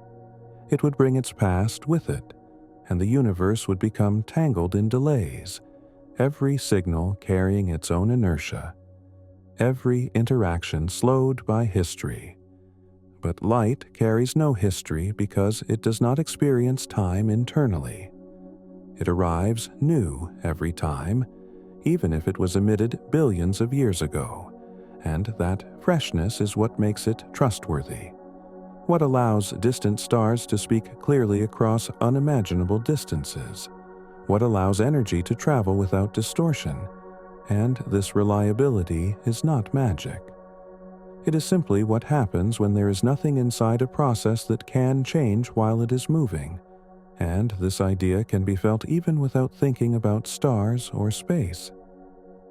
It would bring its past with it, and the universe would become tangled in delays, every signal carrying its own inertia, every interaction slowed by history. But light carries no history because it does not experience time internally. It arrives new every time, even if it was emitted billions of years ago, and that freshness is what makes it trustworthy. What allows distant stars to speak clearly across unimaginable distances? What allows energy to travel without distortion? And this reliability is not magic. It is simply what happens when there is nothing inside a process that can change while it is moving. And this idea can be felt even without thinking about stars or space.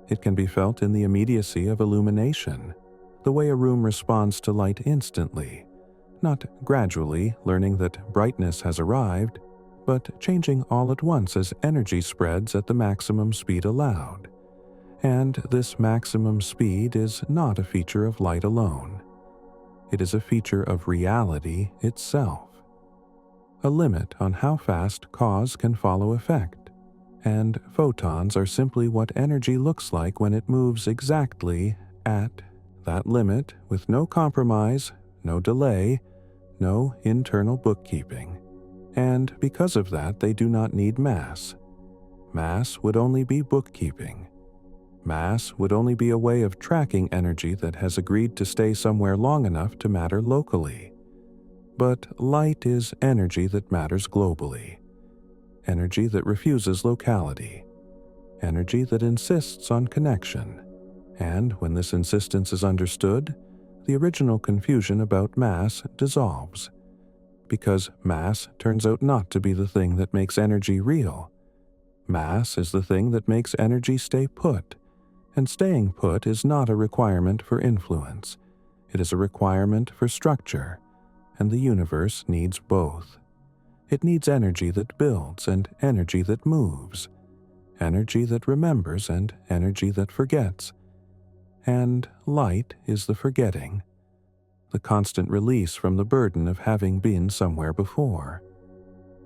It can be felt in the immediacy of illumination, the way a room responds to light instantly, not gradually learning that brightness has arrived, but changing all at once as energy spreads at the maximum speed allowed. And this maximum speed is not a feature of light alone. It is a feature of reality itself. A limit on how fast cause can follow effect, and photons are simply what energy looks like when it moves exactly at that limit with no compromise, no delay, no internal bookkeeping. And because of that, they do not need mass. Mass would only be bookkeeping. Mass would only be a way of tracking energy that has agreed to stay somewhere long enough to matter locally. But light is energy that matters globally. Energy that refuses locality. Energy that insists on connection. And when this insistence is understood, the original confusion about mass dissolves. Because mass turns out not to be the thing that makes energy real. Mass is the thing that makes energy stay put. And staying put is not a requirement for influence. It is a requirement for structure. And the universe needs both. It needs energy that builds and energy that moves. Energy that remembers and energy that forgets. And light is the forgetting. The constant release from the burden of having been somewhere before.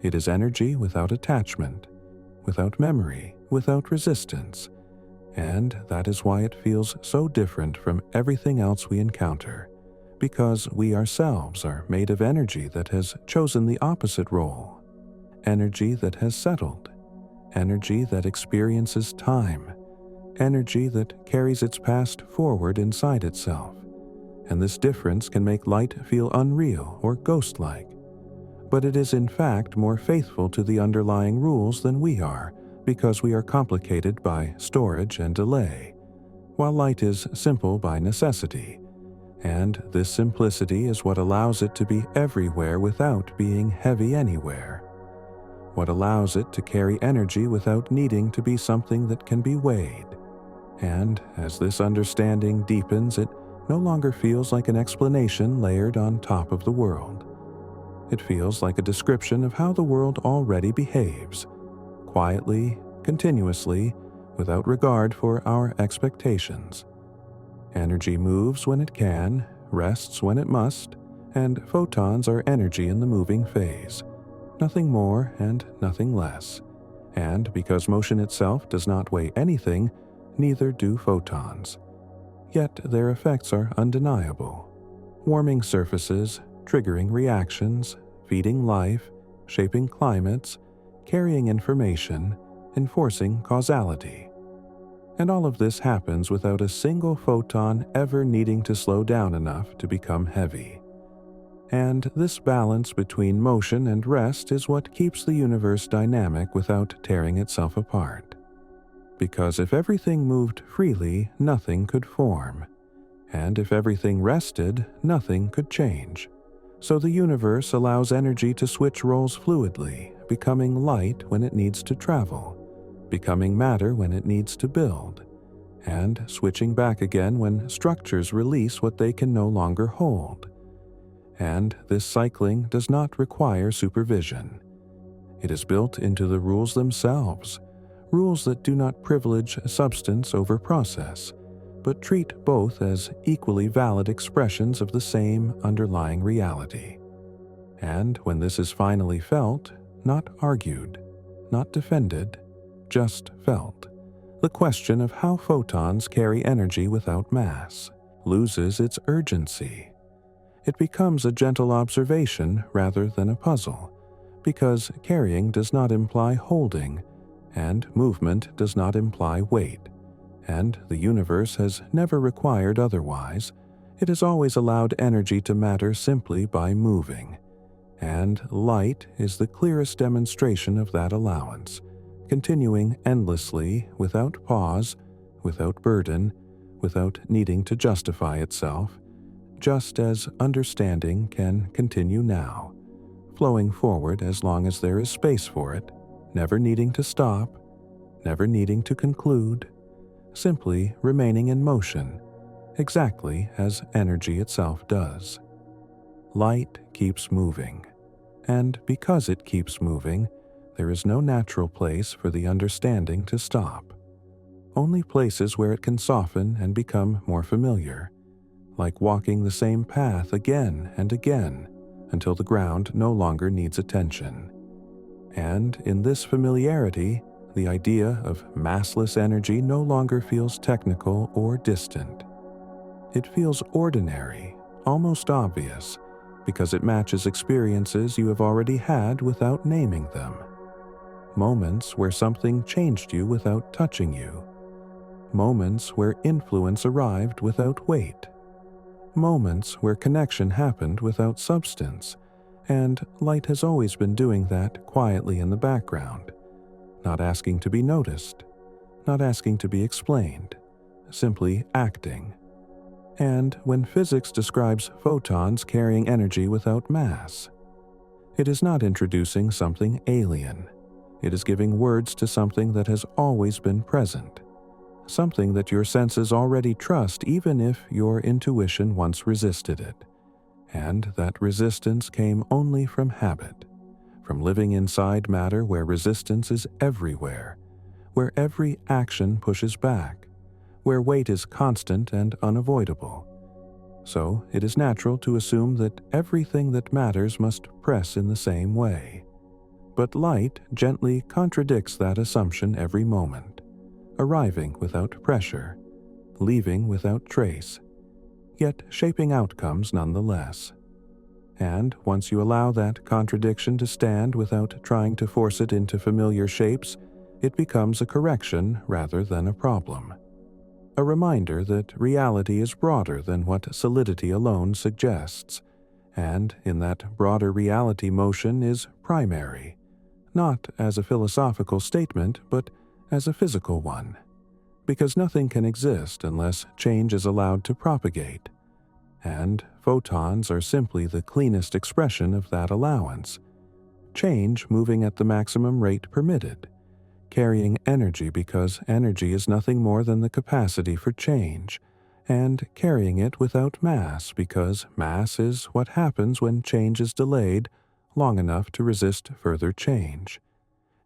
It is energy without attachment, without memory, without resistance. And that is why it feels so different from everything else we encounter, because we ourselves are made of energy that has chosen the opposite role, energy that has settled, energy that experiences time, energy that carries its past forward inside itself. And this difference can make light feel unreal or ghost-like, but it is in fact more faithful to the underlying rules than we are, because we are complicated by storage and delay, while light is simple by necessity. And this simplicity is what allows it to be everywhere without being heavy anywhere. What allows it to carry energy without needing to be something that can be weighed. And as this understanding deepens, it no longer feels like an explanation layered on top of the world. It feels like a description of how the world already behaves, quietly, continuously, without regard for our expectations. Energy moves when it can, rests when it must, and photons are energy in the moving phase, nothing more and nothing less. And because motion itself does not weigh anything, neither do photons. Yet their effects are undeniable. Warming surfaces, triggering reactions, feeding life, shaping climates, carrying information, enforcing causality. And all of this happens without a single photon ever needing to slow down enough to become heavy. And this balance between motion and rest is what keeps the universe dynamic without tearing itself apart. Because if everything moved freely, nothing could form. And if everything rested, nothing could change. So the universe allows energy to switch roles fluidly, becoming light when it needs to travel, becoming matter when it needs to build, and switching back again when structures release what they can no longer hold. And this cycling does not require supervision. It is built into the rules themselves, rules that do not privilege substance over process, but treat both as equally valid expressions of the same underlying reality. And when this is finally felt, not argued, not defended, just felt, the question of how photons carry energy without mass loses its urgency. It becomes a gentle observation rather than a puzzle, because carrying does not imply holding, and movement does not imply weight. And the universe has never required otherwise. It has always allowed energy to matter simply by moving. And light is the clearest demonstration of that allowance, continuing endlessly, without pause, without burden, without needing to justify itself, just as understanding can continue now, flowing forward as long as there is space for it, never needing to stop, never needing to conclude, simply remaining in motion, exactly as energy itself does. Light keeps moving, and because it keeps moving, there is no natural place for the understanding to stop. Only places where it can soften and become more familiar, like walking the same path again and again until the ground no longer needs attention. And in this familiarity, the idea of massless energy no longer feels technical or distant. It feels ordinary, almost obvious, because it matches experiences you have already had without naming them. Moments where something changed you without touching you. Moments where influence arrived without weight. Moments where connection happened without substance, and light has always been doing that quietly in the background, not asking to be noticed, not asking to be explained, simply acting. And when physics describes photons carrying energy without mass, it is not introducing something alien. It is giving words to something that has always been present, something that your senses already trust even if your intuition once resisted it. And that resistance came only from habit, from living inside matter where resistance is everywhere, where every action pushes back, where weight is constant and unavoidable. So it is natural to assume that everything that matters must press in the same way. But light gently contradicts that assumption every moment, arriving without pressure, leaving without trace, yet shaping outcomes nonetheless. And once you allow that contradiction to stand without trying to force it into familiar shapes, it becomes a correction rather than a problem. A reminder that reality is broader than what solidity alone suggests, and in that broader reality motion is primary, not as a philosophical statement but as a physical one, because nothing can exist unless change is allowed to propagate, and photons are simply the cleanest expression of that allowance, change moving at the maximum rate permitted, carrying energy because energy is nothing more than the capacity for change, and carrying it without mass because mass is what happens when change is delayed long enough to resist further change.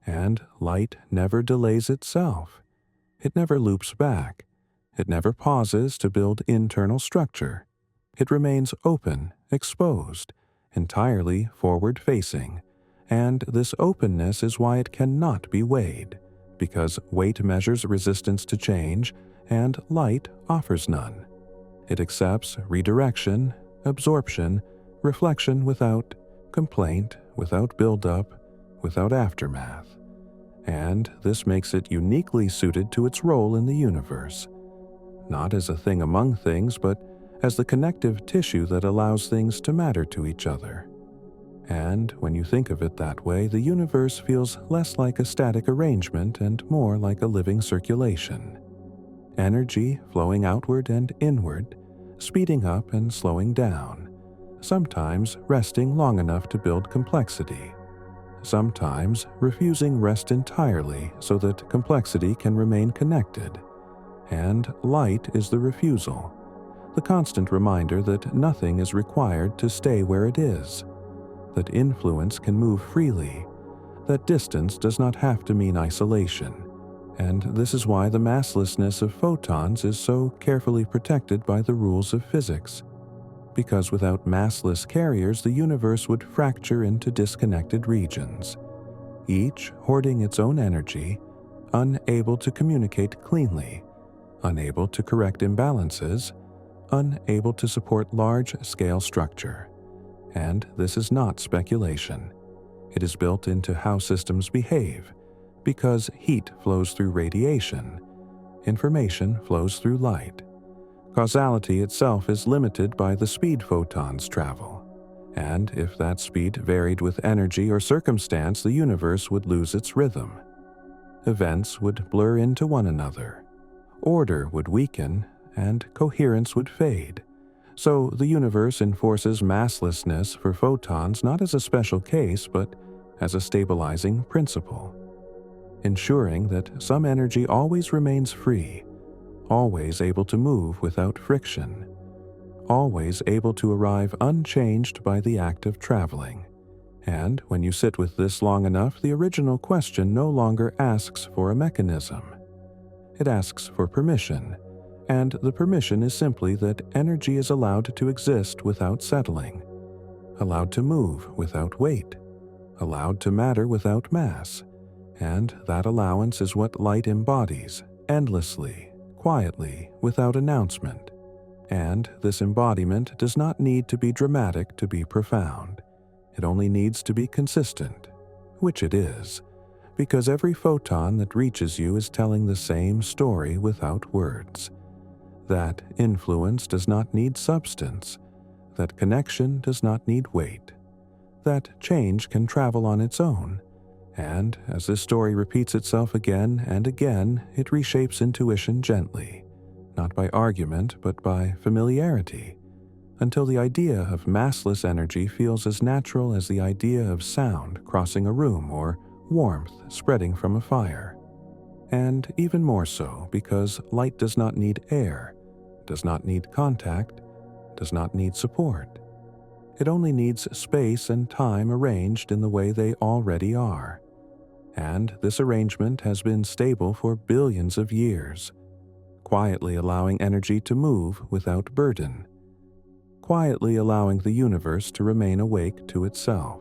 And light never delays itself. It never loops back. It never pauses to build internal structure. It remains open, exposed, entirely forward-facing, and this openness is why it cannot be weighed, because weight measures resistance to change, and light offers none. It accepts redirection, absorption, reflection without complaint, without buildup, without aftermath. And this makes it uniquely suited to its role in the universe, not as a thing among things, but as the connective tissue that allows things to matter to each other. And when you think of it that way, the universe feels less like a static arrangement and more like a living circulation. Energy flowing outward and inward, speeding up and slowing down, sometimes resting long enough to build complexity, sometimes refusing rest entirely so that complexity can remain connected. And light is the refusal, the constant reminder that nothing is required to stay where it is, that influence can move freely, that distance does not have to mean isolation. And this is why the masslessness of photons is so carefully protected by the rules of physics, because without massless carriers the universe would fracture into disconnected regions, each hoarding its own energy, unable to communicate cleanly, unable to correct imbalances, unable to support large-scale structure. And this is not speculation. It is built into how systems behave, because heat flows through radiation, information flows through light. Causality itself is limited by the speed photons travel, and if that speed varied with energy or circumstance, the universe would lose its rhythm. Events would blur into one another, order would weaken, and coherence would fade. So the universe enforces masslessness for photons not as a special case, but as a stabilizing principle, ensuring that some energy always remains free, always able to move without friction, always able to arrive unchanged by the act of traveling. And when you sit with this long enough, the original question no longer asks for a mechanism. It asks for permission, and the permission is simply that energy is allowed to exist without settling, allowed to move without weight, allowed to matter without mass, and that allowance is what light embodies, endlessly, quietly, without announcement. And this embodiment does not need to be dramatic to be profound. It only needs to be consistent, which it is, because every photon that reaches you is telling the same story without words. That influence does not need substance, that connection does not need weight, that change can travel on its own, and as this story repeats itself again and again, it reshapes intuition gently, not by argument but by familiarity, until the idea of massless energy feels as natural as the idea of sound crossing a room or warmth spreading from a fire. And even more so because light does not need air, does not need contact, does not need support. It only needs space and time arranged in the way they already are. And this arrangement has been stable for billions of years, quietly allowing energy to move without burden, quietly allowing the universe to remain awake to itself.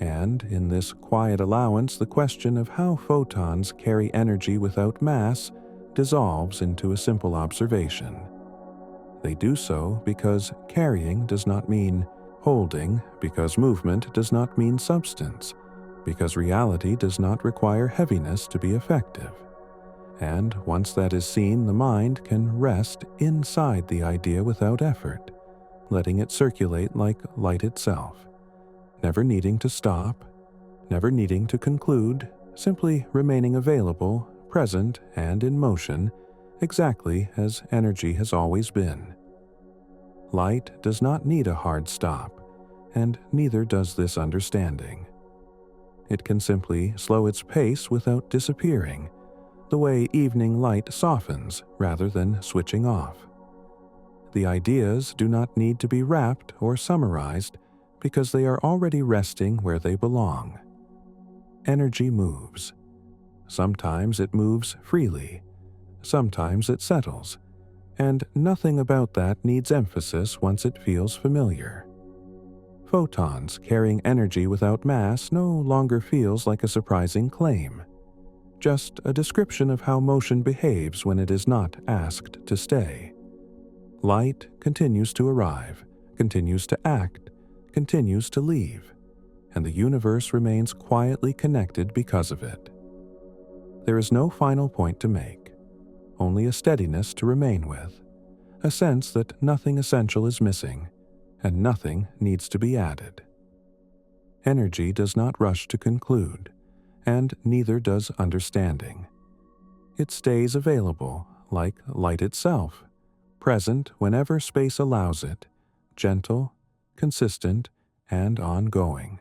And in this quiet allowance, the question of how photons carry energy without mass dissolves into a simple observation. They do so because carrying does not mean holding, because movement does not mean substance, because reality does not require heaviness to be effective. And once that is seen, the mind can rest inside the idea without effort, letting it circulate like light itself, never needing to stop, never needing to conclude, simply remaining available, present, and in motion, exactly as energy has always been. Light does not need a hard stop, and neither does this understanding. It can simply slow its pace without disappearing, the way evening light softens rather than switching off. The ideas do not need to be wrapped or summarized because they are already resting where they belong. energy moves. Sometimes it moves freely, sometimes it settles, and nothing about that needs emphasis once it feels familiar. Photons carrying energy without mass no longer feels like a surprising claim, just a description of how motion behaves when it is not asked to stay. Light continues to arrive, continues to act, continues to leave, and the universe remains quietly connected because of it. There is no final point to make, only a steadiness to remain with, a sense that nothing essential is missing, and nothing needs to be added. Energy does not rush to conclude, and neither does understanding. It stays available, like light itself, present whenever space allows it, gentle, consistent, and ongoing.